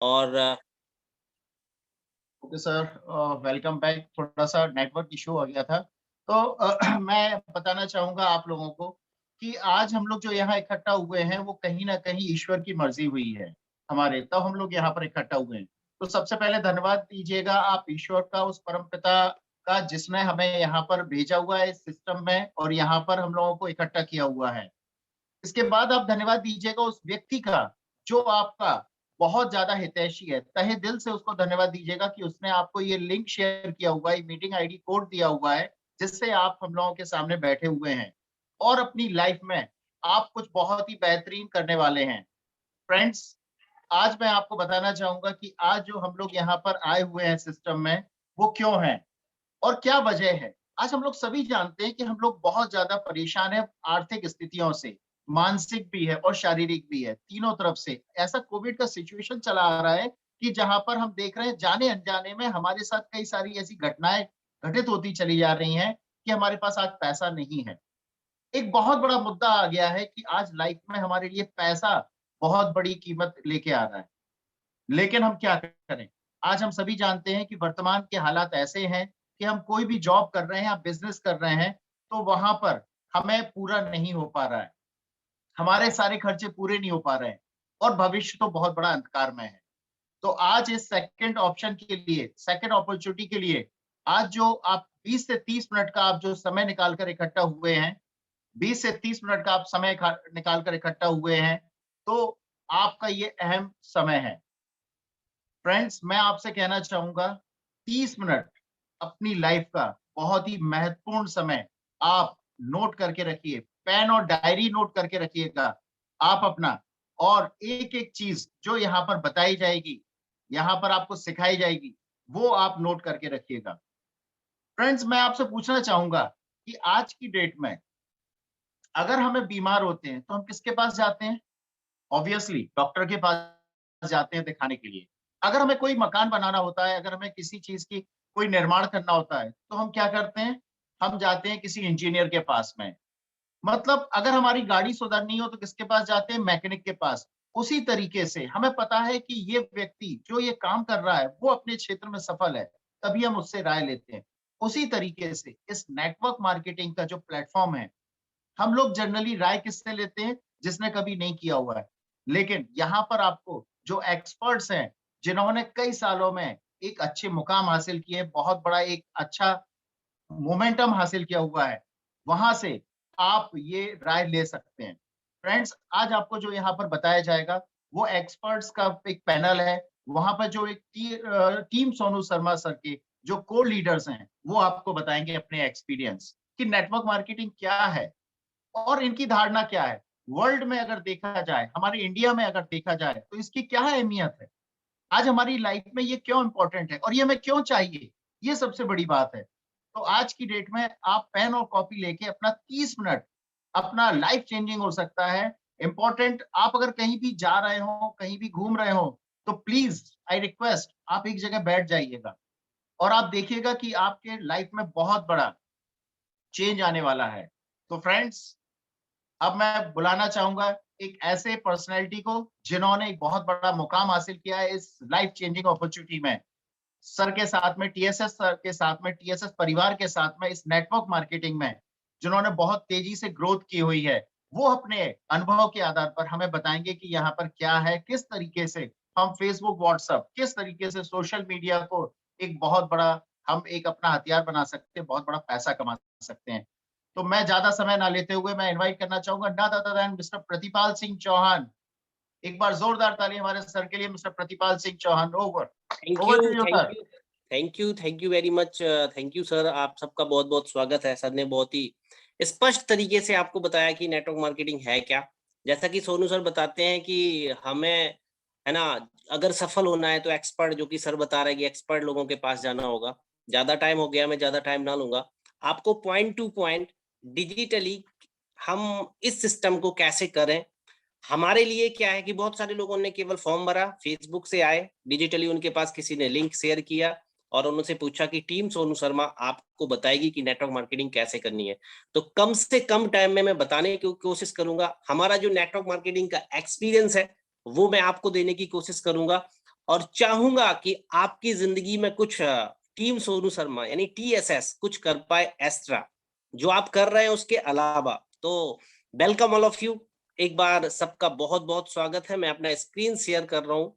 और okay sir, welcome back. थोड़ा सा नेटवर्क इशू हो गया था। तो मैं बताना चाहूँगा आप लोगों को कि आज हम लोग जो यहाँ इकट्ठा हुए हैं, वो कहीं न कहीं ईश्वर की मर्ज़ी हुई है हमारे, तब हम लोग यहाँ पर इकट्ठा हुए हैं। तो सबसे पहले धन्यवाद दीजिएगा आप ईश्वर का, उस परमपिता का, जिसने हमें यहाँ पर भेजा हुआ है इस सिस्टम में और यहाँ पर हम लोगों को इकट्ठा किया हुआ है। इसके बाद आप धन्यवाद दीजिएगा उस व्यक्ति का जो आपका बहुत ज़्यादा हितैषी है। तहे दिल से उसको धन्यवाद दीजिएगा कि उसने आपको ये लिंक शेयर किया हुआ है, मीटिंग आईडी कोड दिया हुआ है, जिससे आप हम लोगों के सामने बैठे हुए हैं और अपनी लाइफ में आप कुछ बहुत ही बेहतरीन करने वाले हैं। फ्रेंड्स, आज मैं आपको बताना चाहूँगा कि आज जो हम लोग यहाँ पर आए हुए हैं सिस्टम में, वो क्यों हैं और क्या वजह है? आज हम लोग सभी जानते हैं कि हम लोग बहुत ज़्यादा परेशान हैं आर्थिक स्थितियों से, मानसिक भी है और शारीरिक भी है, तीनों तरफ से। ऐसा कोविड का सिचुएशन चला आ रहा है कि जहाँ पर हम देख रहे हैं जाने-अनजाने में हमारे साथ कई सारी ऐसी घटनाएँ घटित होती चली जा रही हैं कि हमारे पास आज पैसा नहीं है। एक बहुत बड़ा मुद्दा आ गया है कि आज लाइफ में हमारे लिए पैसा बहुत बड़ी कीमत लेके आ रहा है। लेकिन हम क्या करें? आज हम सभी जानते हैं कि वर्तमान के हालात ऐसे हैं कि हम कोई भी जॉब कर रहे हैं या बिज़नेस कर रहे हैं, तो वहाँ पर हमें पूरा नहीं हो पा रहा है। हमारे सारे खर्चे पूरे नहीं हो पा रहे हैं और भविष्य तो बहुत बड़ा अंधकारमय है। तो आज इस सेकंड ऑप्शन के लिए, सेकंड अपॉर्च्युनिटी के लिए, आज जो आप 20 से 30 मिनट का आप जो समय निकाल कर इकट्ठा हुए हैं, 20 से 30 मिनट का आप समय निकाल कर इकट्ठा हुए हैं, तो आपका ये अहम समय है। फ्रेंड्स, मैं आपसे कहना चाहूँगा 30 मिनट अपनी लाइफ का बहुत ही महत्वपूर्ण समय आप नोट करके रखिए। पेन और डायरी नोट करके रखिएगा आप अपना, और एक-एक चीज़ जो यहाँ पर बताई जाएगी, यहाँ पर आपको सिखाई जाएगी, वो आप नोट करके रखिएगा। फ्रेंड्स, मैं आपसे पूछना चाहूँगा कि आज की डेट में अगर हमें बीमार होते हैं, तो हम किसके पास जाते हैं? ऑब्वियसली डॉक्टर के पास जाते हैं दिखाने के लिए। अगर हमें कोई मकान बनाना होता है, अगर हमें किसी चीज़ की कोई निर्माण करना होता है, तो हम क्या करते हैं? हम जाते हैं किसी इंजीनियर के पास में। मतलब अगर हमारी गाड़ी सुधरनी हो तो किसके पास जाते हैं? मैकेनिक के पास। उसी तरीके से हमें पता है कि ये व्यक्ति जो ये काम कर रहा है, वो अपने क्षेत्र में सफल है, तभी हम उससे राय लेते हैं। उसी तरीके से इस नेटवर्क मार्केटिंग का जो प्लेटफ़ॉर्म है, हम लोग जनरली राय किससे लेते हैं? जिसने कभी नहीं किया हुआ है। लेकिन यहाँ पर आपको जो एक्सपर्ट्स हैं, जिन्होंने कई सालों में एक अच्छे मुकाम हासिल किए, बहुत बड़ा एक अच्छा मोमेंटम हासिल किया हुआ है, वहाँ से आप ये राय ले सकते हैं। फ्रेंड्स, आज आपको जो यहाँ पर बताया जाएगा, वो एक्सपर्ट्स का एक पैनल है। वहाँ पर जो एक टीम सोनू शर्मा सर के जो को-लीडर्स हैं, वो आपको बताएँगे अपने एक्सपीरियंस कि नेटवर्क मार्केटिंग क्या है? और इनकी धारणा क्या है? वर्ल्ड में अगर देखा जाए, हमारे इंडिया में अगर देखा जाए, तो इसकी क्या अहमियत है? आज हमारी लाइफ में ये क्यों इम्पोर्टेंट है और ये हमें क्यों चाहिए? ये सबसे बड़ी बात है। तो आज की डेट में आप पेन और कॉपी लेके अपना 30 मिनट, अपना लाइफ चेंजिंग हो सकता है। इम्पोर्टेंट, आप अगर कहीं भी जा रहे हो, कहीं भी घूम रहे हो, तो प्लीज़ आई रिक्वेस्ट आप एक जगह बैठ जाइएगा और आप देखिएगा कि आपके लाइफ में बहुत बड़ा चेंज आने वाला है। तो फ्रेंड्स, अब मैं बुलाना चाहूँगा एक ऐसे पर्सनैलिटी को जिन्होंने एक बहुत बड़ा मुकाम हासिल किया है इस लाइफ चेंजिंग अपॉर्च्युनिटी में। सर के साथ में, टीएसएस सर के साथ में, टीएसएस परिवार के साथ में, इस नेटवर्क मार्केटिंग में, जिन्होंने बहुत तेज़ी से ग्रोथ की हुई है। वो अपने अनुभव के आधार पर हमें बताएँगे कि यहाँ पर क्या है, किस तरीके से हम फ़ेसबुक, व्हाट्सएप, किस तरीके से सोशल मीडिया को एक बहुत बड़ा हम एक अपना हथियार बना सकते हैं, बहुत बड़ा पैसा कमा सकते हैं। तो मैं ज़्यादा समय ना लेते हुए मैं इनवाइट करना चाहूँगा not other than mister Pratipal Singh Chauhan. एक बार ज़ोरदार ताली हमारे सर के लिए, mister Pratipal Singh Chauhan. Over thank over you, to you thank sir. You, thank you very much. Thank you sir, आप सबका बहुत-बहुत स्वागत है। सर ने बहुत ही स्पष्ट तरीके से आपको बताया कि नेटवर्क मार्केटिंग है क्या। जैसा कि सोनू सर बताते हैं कि हमें, है ना, अगर सफल होना है तो एक्सपर्ट, जो कि सर बता रहे हैं कि एक्सपर्ट लोगों के पास जाना होगा। ज़्यादा टाइम हो गया, मैं ज़्यादा टाइम ना लूँगा। आपको पॉइंट टू पॉइंट डिजिटली हम इस सिस्टम को कैसे करें, हमारे लिए क्या है कि बहुत सारे लोगों ने केवल फॉर्म भरा, फेसबुक से आए, डिजिटली उनके पास किसी ने लिंक शेयर किया और उनसे पूछा कि टीम सोनू शर्मा आपको बताएगी कि नेटवर्क मार्केटिंग कैसे करनी है। तो कम से कम टाइम में मैं बताने की कोशिश करूँगा। हमारा जो नेटवर्क मार्केटिंग का एक्सपीरियंस है, वो मैं आपको देने की कोशिश करूँगा और चाहूंगा कि आपकी जिंदगी में कुछ टीम सोनू शर्मा यानी TSS कुछ कर पाए एक्स्ट्रा जो आप कर रहे हैं उसके अलावा। तो वेलकम ऑल ऑफ यू, एक बार सबका बहुत बहुत स्वागत है। मैं अपना स्क्रीन शेयर कर रहा हूं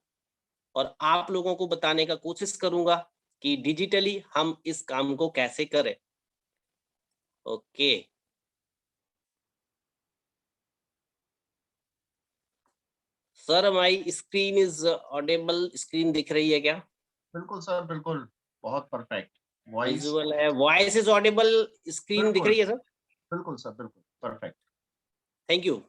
और आप लोगों को बताने का कोशिश करूंगा कि डिजिटली हम इस काम को कैसे करें। Okay sir, my screen is audible, screen दिख रही है क्या? बिल्कुल सर, बिल्कुल, बहुत परफेक्ट, वॉइस विजुअल है, वॉइस इज ऑडिबल, स्क्रीन दिख बिल्कुल, रही है सर? बिल्कुल सर, बिल्कुल, परफेक्ट। Thank you.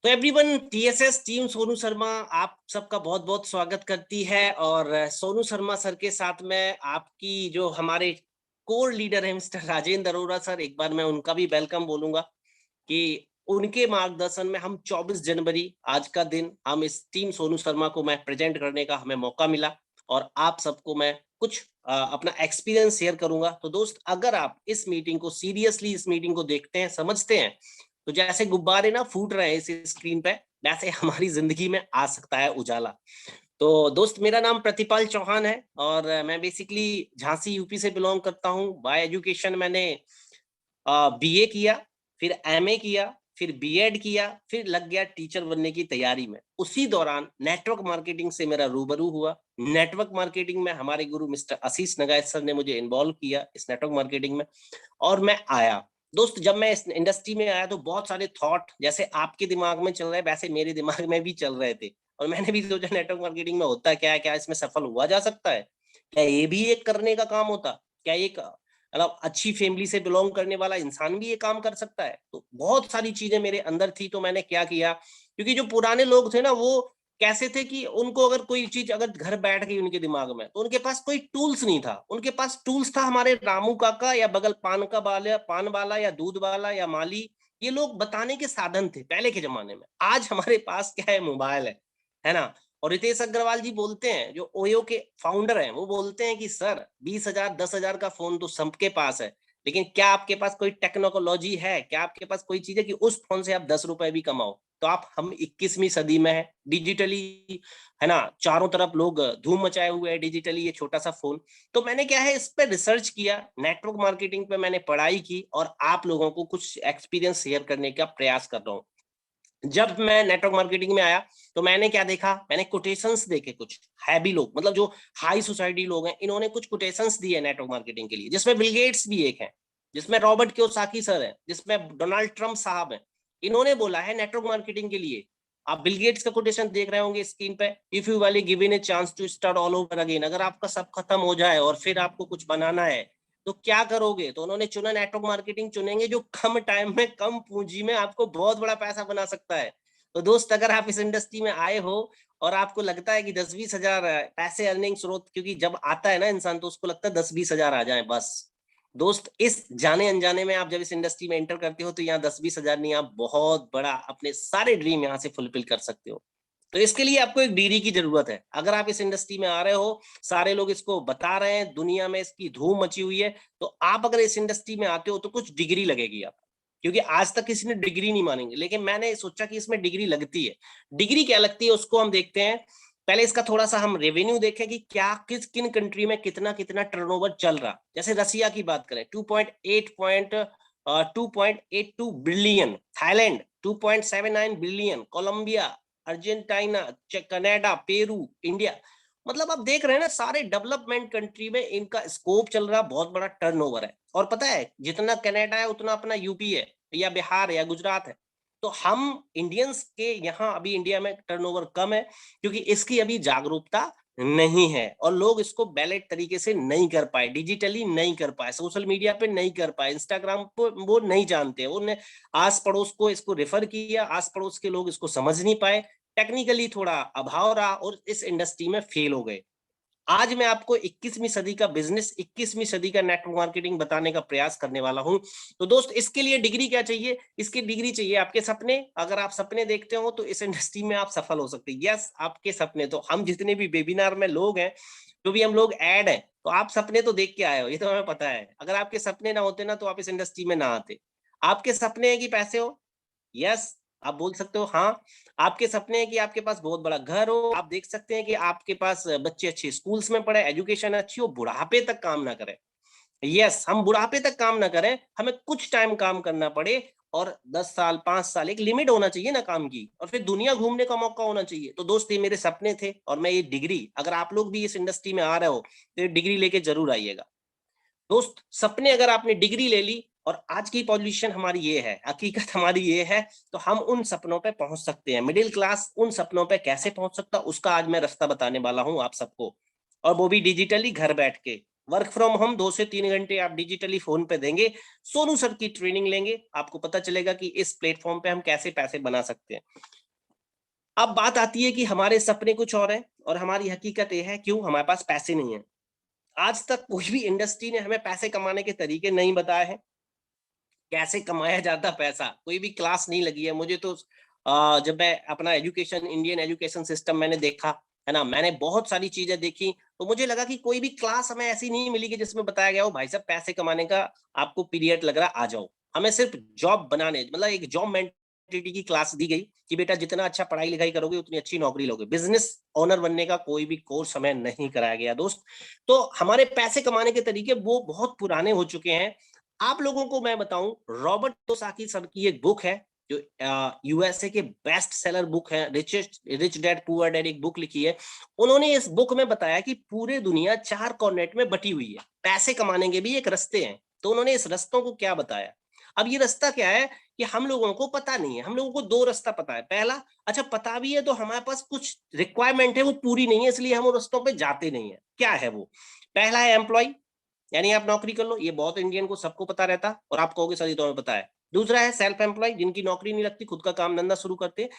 तो everyone, TSS team Sonu Sharma आप सबका बहुत बहुत स्वागत करती है। और सोनू शर्मा सर के साथ में आपकी जो हमारे कोर लीडर है मिस्टर राजेंद्र अरोड़ा सर, एक बार मैं उनका भी वेलकम बोलूंगा कि उनके मार्गदर्शन में हम 24 जनवरी आज का दिन हम इस टीम सोनू शर्मा को मैं प्रेजेंट करने का हमें मौका मिला और आप सबको मैं कुछ अपना एक्सपीरियंस शेयर करूंगा। तो दोस्त, अगर आप इस मीटिंग को सीरियसली इस मीटिंग को देखते हैं, समझते हैं, तो जैसे गुब्बारे ना फूट रहे हैं इस स्क्रीन पे, वैसे हमारी जिंदगी में आ सकता है उजाला। तो दोस्त, मेरा नाम प्रतिपाल चौहान है और मैं बेसिकली झांसी यूपी से बिलोंग करता हूँ। बाय एजुकेशन मैंने BA किया, फिर MA किया, फिर B.Ed किया, फिर लग गया टीचर बनने की तैयारी में। उसी दौरान नेटवर्क मार्केटिंग से मेरा रूबरू हुआ। नेटवर्क मार्केटिंग में हमारे गुरु मिस्टर आशीष नगायत सर ने मुझे इन्वॉल्व किया इस नेटवर्क मार्केटिंग में और मैं आया। दोस्त, जब मैं इस इंडस्ट्री में आया तो बहुत सारे थॉट जैसे आपके दिमाग में चल रहे वैसे मेरे दिमाग में भी चल रहे थे और मैंने भी सोचा नेटवर्क मार्केटिंग में होता क्या है, क्या इसमें सफल हुआ जा सकता है, क्या ये भी एक करने का काम होता, क्या एक मतलब अच्छी फैमिली से बिलोंग करने वाला इंसान भी ये काम कर सकता है। तो बहुत सारी चीजें मेरे अंदर थी। तो मैंने क्या किया, क्योंकि जो पुराने लोग थे ना वो कैसे थे कि उनको अगर कोई चीज अगर घर बैठ गई उनके दिमाग में तो उनके पास कोई टूल्स नहीं था। उनके पास टूल्स था हमारे रामू काका या बगल पान वाला या दूध वाला या माली, ये लोग बताने के साधन थे पहले के जमाने में। आज हमारे पास क्या है, मोबाइल है ना। और रितेश अग्रवाल जी बोलते हैं, जो ओयो के फाउंडर हैं, वो बोलते हैं कि सर 20,000 10,000 का फोन तो सबके पास है, लेकिन क्या आपके पास कोई टेक्नोलॉजी है, क्या आपके पास कोई चीज है कि उस फोन से आप 10 रुपए भी कमाओ। तो आप हम 21वीं सदी में है, डिजिटली है ना, चारों तरफ लोग धूम मचाए हुए हैं डिजिटली, ये छोटा सा फोन। तो मैंने क्या है इस पर रिसर्च किया, नेटवर्क मार्केटिंग पे मैंने पढ़ाई की और आप लोगों को कुछ एक्सपीरियंस शेयर करने का प्रयास कर रहा हूँ। जब मैं नेटवर्क मार्केटिंग में आया तो मैंने क्या देखा, मैंने कोटेशंस देखे, कुछ हैवी लोग मतलब जो हाई सोसाइटी लोग हैं, इन्होंने कुछ कोटेशंस दिए नेटवर्क मार्केटिंग के लिए, जिसमें बिल गेट्स भी एक है, जिसमें रॉबर्ट कियोसाकी सर है, जिसमें डोनाल्ड ट्रंप साहब है। इन्होंने बोला है नेटवर्क मार्केटिंग के लिए, आप बिल गेट्स का कोटेशन देख रहे होंगे स्क्रीन पे, if you were given a chance to start all over again, अगर आपका सब खत्म हो जाए और फिर आपको कुछ बनाना है तो क्या करोगे। तो उन्होंने चुना नेटवर्क मार्केटिंग चुनेंगे जो कम टाइम में कम पूंजी में आपको बहुत बड़ा पैसा बना सकता है। तो दोस्त, अगर आप इस इंडस्ट्री में आए हो और आपको लगता है कि 10-20 हजार पैसे अर्निंग स्रोत, क्योंकि जब आता है ना इंसान तो उसको लगता है 10-20 हजार आ जाए बस। दोस्त, इस जाने अनजाने में आप जब इस इंडस्ट्री में एंटर करते हो तो यहाँ 10-20 हजार नहीं, आप बहुत बड़ा अपने सारे ड्रीम यहाँ से फुलफिल कर सकते हो। तो इसके लिए आपको एक डिग्री की जरूरत है। अगर आप इस इंडस्ट्री में आ रहे हो, सारे लोग इसको बता रहे हैं, दुनिया में इसकी धूम मची हुई है, तो आप अगर इस इंडस्ट्री में आते हो तो कुछ डिग्री लगेगी आप, क्योंकि आज तक किसी ने डिग्री नहीं मानेंगे, लेकिन मैंने सोचा कि इसमें डिग्री लगती है। डिग्री क्या लगती है उसको हम देखते हैं। पहले इसका थोड़ा सा हम रेवेन्यू देखें कि क्या किस किन कंट्री में कितना कितना टर्नओवर चल रहा। जैसे रसिया की बात करें 2.82 billion, Thailand 2.79 billion, Colombia, Argentina, Canada, Peru, India, मतलब आप देख रहे हैं ना सारे डेवलपमेंट कंट्री में इनका स्कोप चल रहा, बहुत बड़ा टर्नओवर है। और पता है जितना कनाडा है उतना अपना यूपी है या बिहार है या गुजरात है। तो हम इंडियंस के यहाँ अभी इंडिया में टर्नओवर कम है क्योंकि इसकी अभी जागरूकता नहीं है और लोग इसको बैलेट तरीके से नहीं कर पाए, डिजिटली नहीं कर पाए, सोशल मीडिया पे नहीं कर पाए, इंस्टाग्राम पे वो नहीं जानते, उन्हें आस पड़ोस को इसको रेफर किया, आस पड़ोस के लोग इसको समझ नहीं पाए, टेक्निकली थोड़ा अभाव रहा और इस इंडस्ट्री में फेल हो गए। आज मैं आपको 21वीं सदी का बिजनेस, 21वीं सदी का नेटवर्क मार्केटिंग बताने का प्रयास करने वाला हूं। तो दोस्त, इसके लिए डिग्री क्या चाहिए, इसकी डिग्री चाहिए आपके सपने। अगर आप सपने देखते हो तो इस इंडस्ट्री में आप सफल हो सकते हैं। यस, आपके सपने। तो हम जितने भी वेबिनार में लोग हैं, जो भी हम लोग ऐड हैं, तो आप सपने तो देख के आए हो, ये तो हमें पता है। अगर आपके सपने ना होते ना तो आप इस इंडस्ट्री में ना आते। आपके सपने हैं कि पैसे हो, यस, आप बोल सकते हो हाँ, आपके सपने हैं कि आपके पास बहुत बड़ा घर हो, आप देख सकते हैं कि आपके पास बच्चे अच्छे स्कूल्स में पढ़े, एजुकेशन अच्छी हो, बुढ़ापे तक काम ना करें। यस, हम बुढ़ापे तक काम ना करें, हमें कुछ टाइम काम करना पड़े और 10 साल, 5 साल एक लिमिट होना चाहिए ना काम की, और फिर दुनिया घूमने का मौका होना चाहिए। तो दोस्त ये मेरे सपने थे और मैं ये डिग्री, अगर आप लोग भी इस इंडस्ट्री में आ रहे हो, तो ये डिग्री लेके ज़रूर आइएगा। दोस्त, सपने अगर आपने डिग्री ले ली और आज की पोजीशन हमारी ये है, हकीकत हमारी ये है, तो हम उन सपनों पे पहुंच सकते हैं। मिडिल क्लास उन सपनों पे कैसे पहुंच सकता, उसका आज मैं रास्ता बताने वाला हूं आप सबको, और वो भी डिजिटली घर बैठ के। वर्क फ्रॉम होम 2 से 3 घंटे आप डिजिटली फोन पे देंगे, सोनू सर की ट्रेनिंग लेंगे, आपको पता चलेगा कि इस प्लेटफॉर्म पे हम कैसे पैसे बना सकते हैं। अब बात आती है कि हमारे सपने कुछ और हैं और हमारी हकीकत ये है, क्यों हमारे पास पैसे नहीं है। आज तक कोई भी इंडस्ट्री ने हमें पैसे कमाने के तरीके नहीं बताए हैं, कैसे कमाया जाता पैसा, कोई भी क्लास नहीं लगी है मुझे तो। जब मैं अपना एजुकेशन, इंडियन एजुकेशन सिस्टम मैंने देखा, है ना, मैंने बहुत सारी चीजें देखी, तो मुझे लगा कि कोई भी क्लास हमें ऐसी नहीं मिली कि जिसमें बताया गया हो भाई साहब पैसे कमाने का आपको पीरियड लग रहा, आ जाओ। हमें सिर्फ जॉब बनाने, मतलब एक जॉब मेंटेलिटी की क्लास दी गई कि बेटा जितना अच्छा पढ़ाई लिखाई करोगे उतनी अच्छी नौकरी लोगे। बिजनेस ओनर बनने का कोई भी कोर्स हमें नहीं कराया गया दोस्त। तो हमारे पैसे कमाने के तरीके वो बहुत पुराने हो चुके हैं। आप लोगों को मैं बताऊं, रॉबर्ट कियोसाकी सर की एक बुक है जो यूएसए के बेस्ट सेलर बुक है, रिच डैड पुअर डैड, एक बुक लिखी है। उन्होंने इस बुक में बताया कि पूरे दुनिया 4 कॉर्नेट में बटी हुई है, पैसे कमाने के भी एक रास्ते हैं। तो उन्होंने इस रास्तों को क्या बताया। अब ये रास्ता क्या है कि हम लोगों को पता नहीं है। हम लोगों को 2 रास्ता पता है। पहला, अच्छा पता भी है तो हमारे पास कुछ रिक्वायरमेंट है वो पूरी नहीं है, इसलिए हम उन रास्तों पे जाते नहीं है। क्या है वो? पहला है एम्प्लॉय, यानी आप नौकरी कर लो, ये बहुत इंडियन को सबको पता रहता और आप कहोगे सर ये तो हमें पता है। दूसरा है सेल्फ एम्प्लॉय, जिनकी नौकरी नहीं लगती, खुद का काम धंधा शुरू करते हैं।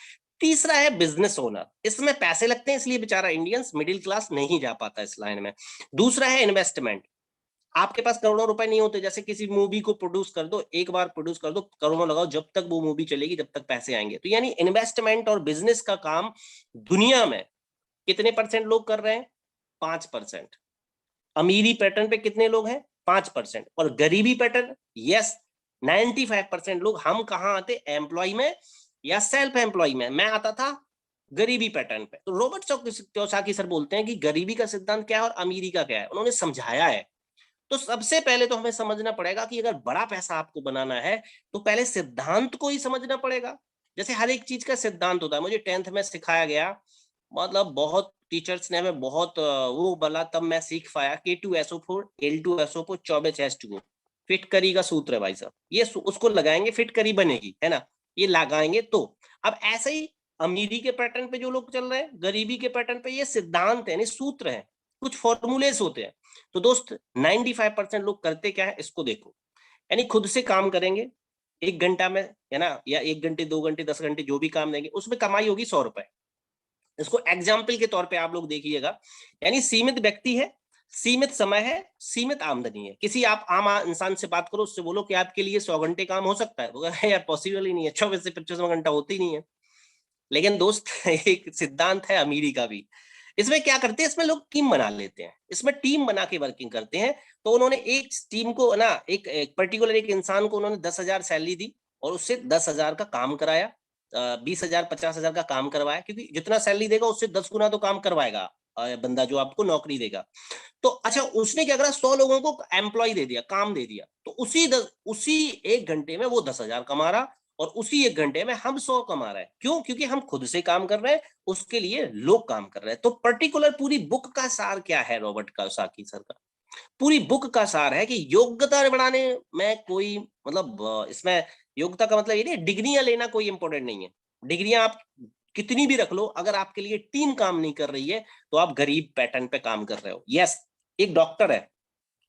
तीसरा है बिजनेस ओनर, इसमें पैसे लगते हैं इसलिए बेचारा इंडियंस मिडिल क्लास नहीं जा पाता इस लाइन में। दूसरा है इन्वेस्टमेंट, आपके पास करोड़ों रुपए नहीं होते, जैसे किसी मूवी को प्रोड्यूस कर दो, एक बार प्रोड्यूस कर दो, करोड़ों लगाओ, जब तक वो मूवी चलेगी जब तक पैसे आएंगे। तो यानी इन्वेस्टमेंट और बिजनेस का काम दुनिया में कितने परसेंट लोग कर रहे हैं? 5%। अमीरी पैटर्न पे कितने लोग हैं? 5%। और गरीबी पैटर्न, यस, 95% लोग। हम कहाँ आते? एम्प्लॉय में या सेल्फ एम्प्लॉय में। मैं आता था गरीबी पैटर्न पे। तो रॉबर्ट कियोसाकी सर बोलते हैं कि गरीबी का सिद्धांत क्या है और अमीरी का क्या है, उन्होंने समझाया है। तो सबसे पहले तो हमें समझना पड़ेगा कि अगर बड़ा पैसा आपको बनाना है तो पहले सिद्धांत को ही समझना पड़ेगा। जैसे हर एक चीज का सिद्धांत होता है, मुझे 10th में सिखाया गया, मतलब बहुत टीचर्स ने हमें बहुत वो बोला, तब मैं सीख पाया K2SO4 L2SO4 24H2O, फिट करी का सूत्र है भाई साहब। ये उसको लगाएंगे फिट करी बनेगी, है ना, ये लगाएंगे तो। अब ऐसे ही अमीरी के पैटर्न पे जो लोग चल रहे हैं, गरीबी के पैटर्न पे, ये सिद्धांत है, यानी सूत्र है, कुछ फॉर्मूलेस होते हैं। तो दोस्त 95% लोग करते क्या है इसको देखो, यानी खुद से काम करेंगे 1 घंटा में, है ना, या 1 घंटे 2 घंटे 10 घंटे जो भी काम देंगे उसमें कमाई होगी 100 रुपए। इसको एग्जाम्पल के तौर पे आप लोग देखिएगा, यानी सीमित व्यक्ति है, सीमित समय है, सीमित आमदनी है। किसी आप आम इंसान से बात करो, उससे बोलो कि आपके लिए 100 घंटे काम हो सकता है, तो यार पॉसिबल ही नहीं है, 24 से 25 घंटा होती ही नहीं है। लेकिन दोस्त एक सिद्धांत है अमीरी का भी। इसमें क्या करते हैं, इसमें लोग टीम बना लेते हैं, इसमें टीम बना के वर्किंग करते हैं। तो उन्होंने एक टीम को ना, एक पर्टिकुलर एक इंसान को उन्होंने 10,000 सैलरी दी और उससे 10,000 का काम कराया, 20,000 50,000 का काम करवाया, क्योंकि जितना सैलरी देगा उससे 10 गुना तो काम करवाएगा बंदा जो आपको नौकरी देगा। तो अच्छा उसने क्या करा, 100 लोगों को एम्प्लॉय दे दिया, काम दे दिया, तो उसी 1 घंटे में वो 10,000 कमा रहा और उसी 1 घंटे में हम 100 कमा रहे हैं। क्यों? क्योंकि हम खुद से काम कर रहे हैं, उसके लिए लोग काम कर रहे हैं। तो पर्टिकुलर पूरी बुक का सार क्या है रॉबर्ट कियोसाकी सर का? पूरी बुक का सार है कि योग्यता बढ़ाने में कोई मतलब इसमें योग्यता का मतलब ये नहीं डिग्रियां लेना कोई इंपॉर्टेंट नहीं है। डिग्रियां आप कितनी भी रख लो, अगर आपके लिए टीम काम नहीं कर रही है तो आप गरीब पैटर्न पे काम कर रहे हो। यस, एक डॉक्टर है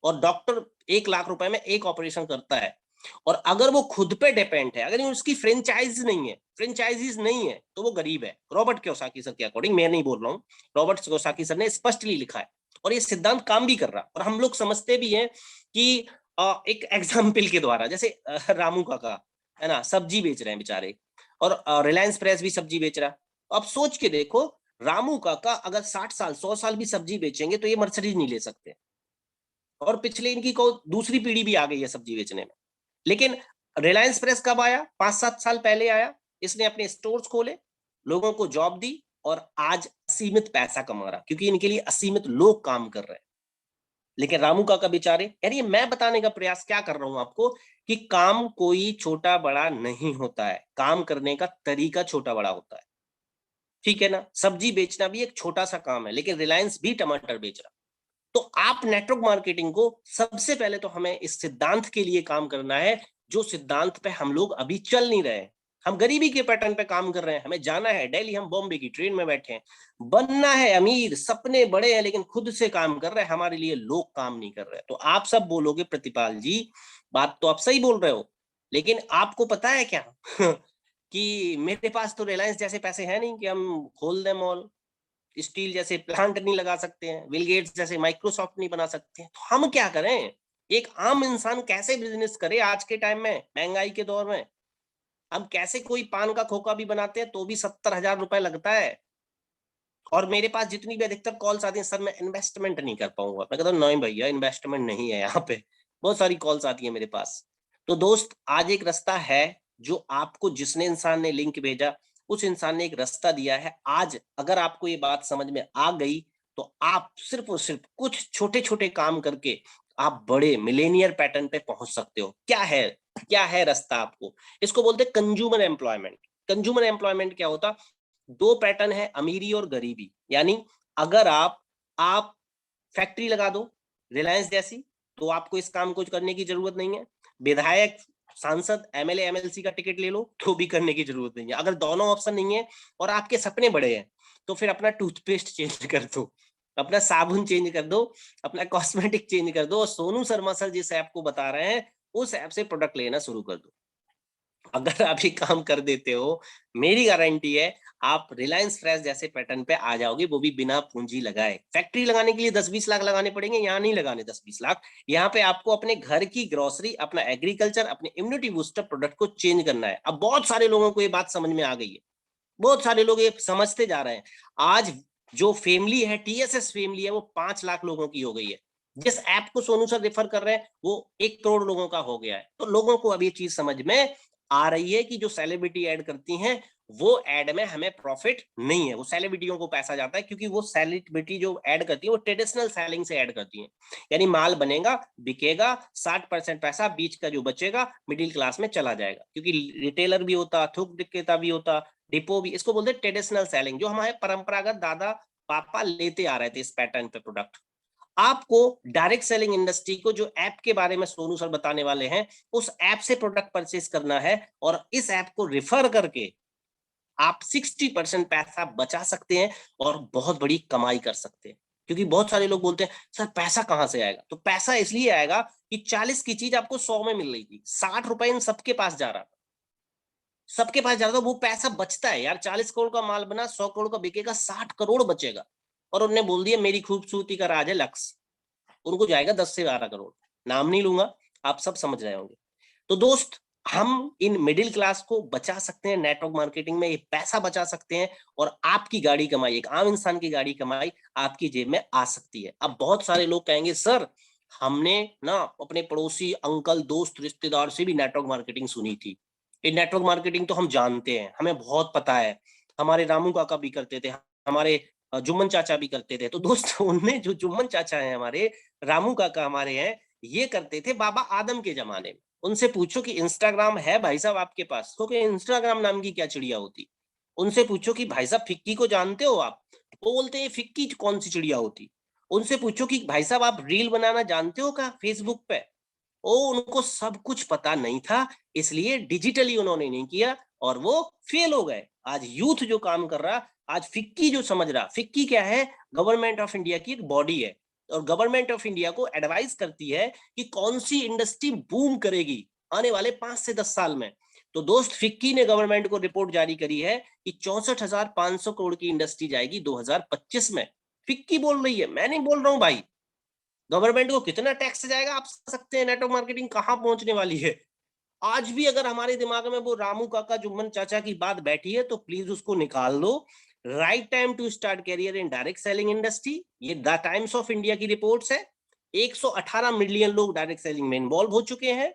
और डॉक्टर 1 लाख रुपए में एक ऑपरेशन करता है, और अगर वो खुद पे डिपेंड है, अगर उसकी फ्रेंचाइजीज नहीं है तो वो गरीब है। रॉबर्ट कियोसाकी सर के अकॉर्डिंग, मैं नहीं बोल रहा हूँ, रॉबर्ट कियोसाकी सर ने स्पष्टली लिखा है और ये सिद्धांत काम भी कर रहा है। और हम लोग समझते भी हैं कि एक एग्जाम्पल के द्वारा, जैसे रामू काका, है ना, सब्जी बेच रहे हैं बेचारे, और रिलायंस फ्रेश भी सब्जी बेच रहा है। अब सोच के देखो, रामू काका अगर 60 साल 100 साल भी सब्जी बेचेंगे तो ये मर्सिडीज नहीं ले सकते, और पिछले इनकी को दूसरी पीढ़ी भी आ गई है सब्जी बेचने में। लेकिन रिलायंस फ्रेश कब आया? 5-7 साल पहले आया। इसने अपने स्टोर्स खोले, लोगों को जॉब दी और आज असीमित पैसा कमा रहा, क्योंकि इनके लिए असीमित लोग काम कर रहे हैं। लेकिन रामू काका बेचारे, यानी ये मैं बताने का प्रयास क्या कर रहा हूं आपको कि काम कोई छोटा बड़ा नहीं होता है, काम करने का तरीका छोटा बड़ा होता है, ठीक है ना। सब्जी बेचना भी एक छोटा सा काम है, लेकिन रिलायंस भी टमाटर बेच रहा। तो आप नेटवर्क मार्केटिंग को सबसे पहले तो हमें इस सिद्धांत के लिए काम करना है, जो सिद्धांत पे हम लोग अभी चल नहीं रहे हैं। हम गरीबी के पैटर्न पे काम कर रहे हैं, हमें जाना है दिल्ली, हम बॉम्बे की ट्रेन में बैठे हैं, बनना है अमीर, सपने बड़े हैं, लेकिन खुद से काम कर रहे हैं, हमारे लिए लोग काम नहीं कर रहे। तो आप सब बोलोगे प्रतिपाल जी बात तो आप सही बोल रहे हो, लेकिन आपको पता है क्या कि मेरे पास तो रिलायंस जैसे पैसे हैं नहीं कि हम खोल दें मॉल, स्टील जैसे प्लांट नहीं लगा सकते हैं, बिल गेट्स जैसे माइक्रोसॉफ्ट नहीं बना सकते हैं, तो हम क्या करें? एक आम इंसान कैसे बिजनेस करे आज के टाइम में, महंगाई के दौर में? हम कैसे कोई पान का खोखा भी बनाते हैं तो भी 70,000 रुपए लगता है। और मेरे पास जितनी भी अधिकतर कॉल्स आती हैं, सर मैं इन्वेस्टमेंट नहीं कर पाऊंगा, मैं कहता हूँ नहीं भैया इन्वेस्टमेंट नहीं है यहाँ पे। बहुत सारी कॉल्स आती है मेरे पास। तो दोस्त आज एक रास्ता है, जो आपको जिसने इंसान ने लिंक भेजा, उस इंसान ने एक रास्ता दिया है। आज अगर आपको ये बात समझ में आ गई तो आप सिर्फ और सिर्फ कुछ छोटे छोटे काम करके आप बड़े मिलेनियर पैटर्न पे पहुंच सकते हो। क्या है रास्ता आपको? इसको बोलते हैं कंज्यूमर एम्प्लॉयमेंट। कंज्यूमर एम्प्लॉयमेंट क्या होता? दो पैटर्न है, अमीरी और गरीबी। यानी अगर आप फैक्ट्री लगा दो रिलायंस जैसी, तो आपको इस काम को करने की जरूरत नहीं है। विधायक, सांसद, एमएलए, एमएलसी का टिकट ले लो तो भी करने की जरूरत नहीं है। अगर दोनों ऑप्शन नहीं है और आपके सपने बड़े हैं, तो फिर अपना टूथपेस्ट चेंज कर दो, अपना साबुन चेंज कर दो, अपना कॉस्मेटिक चेंज कर दो, और सोनू शर्मा सर जिस ऐप को बता रहे हैं उस ऐप से प्रोडक्ट लेना शुरू कर दो। अगर आप ये काम कर देते हो, मेरी गारंटी है आप रिलायंस फ्रेश जैसे पैटर्न पे आ जाओगे, वो भी बिना पूंजी लगाए। फैक्ट्री लगाने के लिए 10-20 लाख लगाने पड़ेंगे, यहाँ नहीं लगाने 10-20 लाख। यहाँ पे आपको अपने घर की ग्रोसरी, अपना एग्रीकल्चर, अपने इम्यूनिटी बूस्टर प्रोडक्ट को चेंज करना है। अब बहुत सारे लोगों को ये बात समझ में आ गई है, बहुत सारे लोग ये समझते जा रहे हैं। आज जो फैमिली है, टीएसएस फैमिली है, वो 5 लाख लोगों की हो गई है। जिस ऐप को सोनू सर रेफर कर रहे हैं वो 1 करोड़ लोगों का हो गया है। तो लोगों को अब ये चीज समझ में आ रही है कि जो सेलिब्रिटी ऐड करती हैं वो ऐड में हमें प्रॉफिट नहीं है, वो सेलिब्रिटियों को पैसा जाता है, क्योंकि वो सेलिब्रिटी जो ऐड करती है वो ट्रेडिशनल सेलिंग से ऐड करती है। यानी माल बनेगा, बिकेगा, 60% पैसा बीच का जो बचेगा मिडिल क्लास में चला जाएगा, क्योंकि रिटेलर भी होता, थोक विक्रेता भी होता, डिपो भी, इसको बोलते हैं ट्रेडिशनल सेलिंग, जो हमारे परंपरागत दादा पापा लेते आ रहे थे इस पैटर्न पे प्रोडक्ट। आपको डायरेक्ट सेलिंग इंडस्ट्री को, जो ऐप के बारे में सोनू सर बताने वाले हैं, उस ऐप से प्रोडक्ट परचेज करना है, और इस ऐप को रिफर करके आप 60% पैसा बचा सकते हैं और बहुत बड़ी कमाई कर सकते हैं। क्योंकि बहुत सारे लोग बोलते हैं सर पैसा कहां से आएगा? तो पैसा इसलिए आएगा कि 40 की चीज आपको 100 में मिल रही थी, 60 रुपए इन सबके पास जा रहा था, सबके पास जा रहा था, वो पैसा बचता है यार। 40 करोड़ का माल बना, 100 करोड़ का बिकेगा, 60 करोड़ बचेगा। और उन्होंने बोल दिया मेरी खूबसूरती का राज है लक्स, उनको जाएगा 10 से 12 करोड़। नाम नहीं लूंगा, आप सब समझ रहे होंगे। तो दोस्त, हम इन मिडिल क्लास को बचा सकते हैं नेटवर्क मार्केटिंग में, ये पैसा बचा सकते हैं, और आपकी गाड़ी कमाई, एक आम इंसान की गाड़ी कमाई आपकी जेब में आ सकती है। अब बहुत सारे लोग कहेंगे सर हमने ना अपने पड़ोसी, अंकल, दोस्त, रिश्तेदार से भी नेटवर्क मार्केटिंग सुनी थी, ये नेटवर्क मार्केटिंग तो हम जानते हैं, हमें बहुत पता है, हमारे रामू काका भी करते थे, हमारे जुम्मन चाचा भी करते थे। तो दोस्त उनमें जो जुम्मन चाचा है हमारे, रामू काका हमारे हैं, ये करते थे बाबा आदम के जमाने में। उनसे पूछो कि इंस्टाग्राम है भाई साहब आपके पास, तो क्या इंस्टाग्राम नाम की क्या चिड़िया होती? उनसे पूछो कि भाई साहब फिक्की को जानते हो आप? वो बोलते हैं फिक्की कौन सी चिड़िया होती? उनसे पूछो कि भाई साहब आप रील बनाना जानते हो क्या फेसबुक पे? ओ, उनको सब कुछ पता नहीं था, इसलिए डिजिटली उन्होंने नहीं किया और वो फेल हो गए। आज यूथ जो काम कर रहा, आज फिक्की जो समझ रहा, फिक्की क्या है? गवर्नमेंट ऑफ इंडिया की एक बॉडी है, और गवर्नमेंट ऑफ इंडिया को एडवाइस करती है कि कौन सी इंडस्ट्री बूम करेगी आने वाले 5 से 10 साल में। तो दोस्त, फिक्की ने गवर्नमेंट को रिपोर्ट जारी करी है कि 64,500 करोड़ की इंडस्ट्री जाएगी 2025 में। फिक्की बोल रही है, मैं नहीं बोल रहा हूं भाई। गवर्नमेंट को कितना टैक्स जाएगा आप समझ सकते हैं नेटवर्क मार्केटिंग कहां पहुंचने वाली है। आज भी अगर हमारे दिमाग में वो रामू काका, जुम्मन चाचा की बात बैठी है तो प्लीज उसको निकाल दो। Right time to start career in direct selling industry, ये द टाइम्स ऑफ इंडिया की रिपोर्ट्स है। 118 मिलियन लोग डायरेक्ट सेलिंग में इन्वॉल्व हो चुके हैं,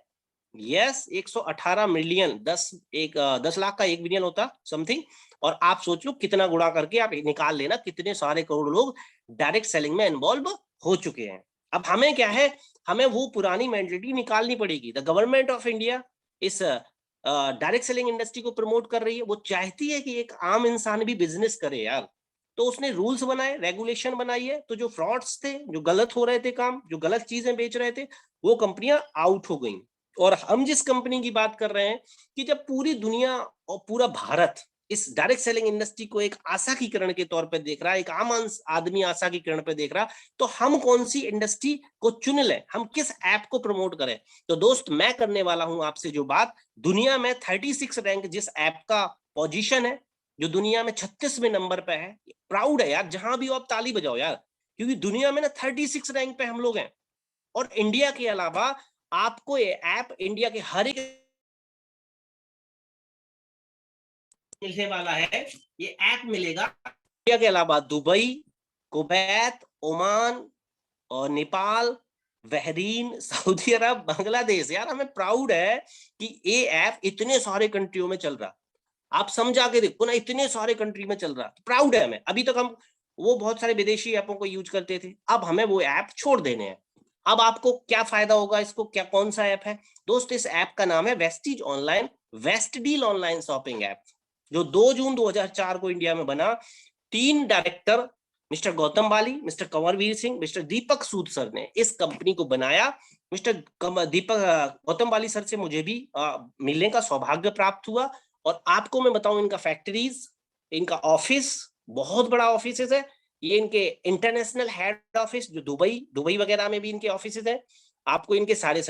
यस 118 मिलियन, 10 लाख का 1 मिलियन होता समथिंग। और आप सोच लो कितना गुणा करके आप निकाल लेना कितने सारे करोड़ लोग डायरेक्ट सेलिंग में इन्वॉल्व हो चुके हैं। अब हमें क्या है, हमें वो पुरानी मेंटलिटी निकालनी पड़ेगी। द गवर्नमेंट ऑफ इंडिया इस डायरेक्ट सेलिंग इंडस्ट्री को प्रमोट कर रही है। वो चाहती है कि एक आम इंसान भी बिजनेस करे यार, तो उसने रूल्स बनाए, रेगुलेशन बनाई है। तो जो फ्रॉड्स थे, जो गलत हो रहे थे काम, जो गलत चीजें बेच रहे थे, वो कंपनियां आउट हो गई। और हम जिस कंपनी की बात कर रहे हैं कि जब पूरी दुनिया और पूरा भारत इस डायरेक्ट सेलिंग इंडस्ट्री को एक आशा की किरण के तौर पे देख रहा है, एक आम आदमी आशा की किरण पे देख रहा, तो हम कौन सी इंडस्ट्री को चुन लें, हम किस ऐप को प्रमोट करें। तो दोस्त मैं करने वाला हूं आपसे जो बात, दुनिया में 36 रैंक जिस ऐप का पोजीशन है, जो दुनिया में 36वें नंबर पे है, प्राउड है यार, जहां भी हो आप ताली बजाओ यार, क्योंकि दुनिया में ना 36 रैंक पे हम लोग हैं। और इंडिया के अलावा आपको ये ऐप इंडिया के हर एक मिलने वाला है। ये ऐप मिलेगा इंडिया के अलावा दुबई, कुवैत, ओमान और नेपाल, बहरीन, सऊदी अरब, बांग्लादेश। यार हमें प्राउड है कि ये ऐप इतने सारे कंट्रियों में चल रहा। आप समझा के देखो ना, इतने सारे कंट्री में चल रहा, प्राउड है हमें। अभी तक हम वो बहुत सारे विदेशी ऐपों को यूज करते थे, अब हमें वो ऐप छोड़ देने हैं। अब आपको क्या फायदा होगा इसको, क्या कौन सा ऐप है दोस्त? इस ऐप का नाम है Vestige online, West Deal online shopping app, जो 2 जून 2004 को इंडिया में बना। 3 director mister Gautam Bali, mister Kanwarveer Singh, mister Deepak Sood sir ने इस कंपनी को बनाया। मिस्टर दीपक गौतम बाली सर से मुझे भी मिलने का सौभाग्य प्राप्त हुआ। और आपको मैं बताऊं, इनका फैक्ट्रीज, इनका ऑफिस, बहुत बड़ा ऑफिस है। ये इनके इंटरनेशनल हेड ऑफिस जो दुबई वगैरह में भी इनके ऑफिस हैं। आपको इनके सारे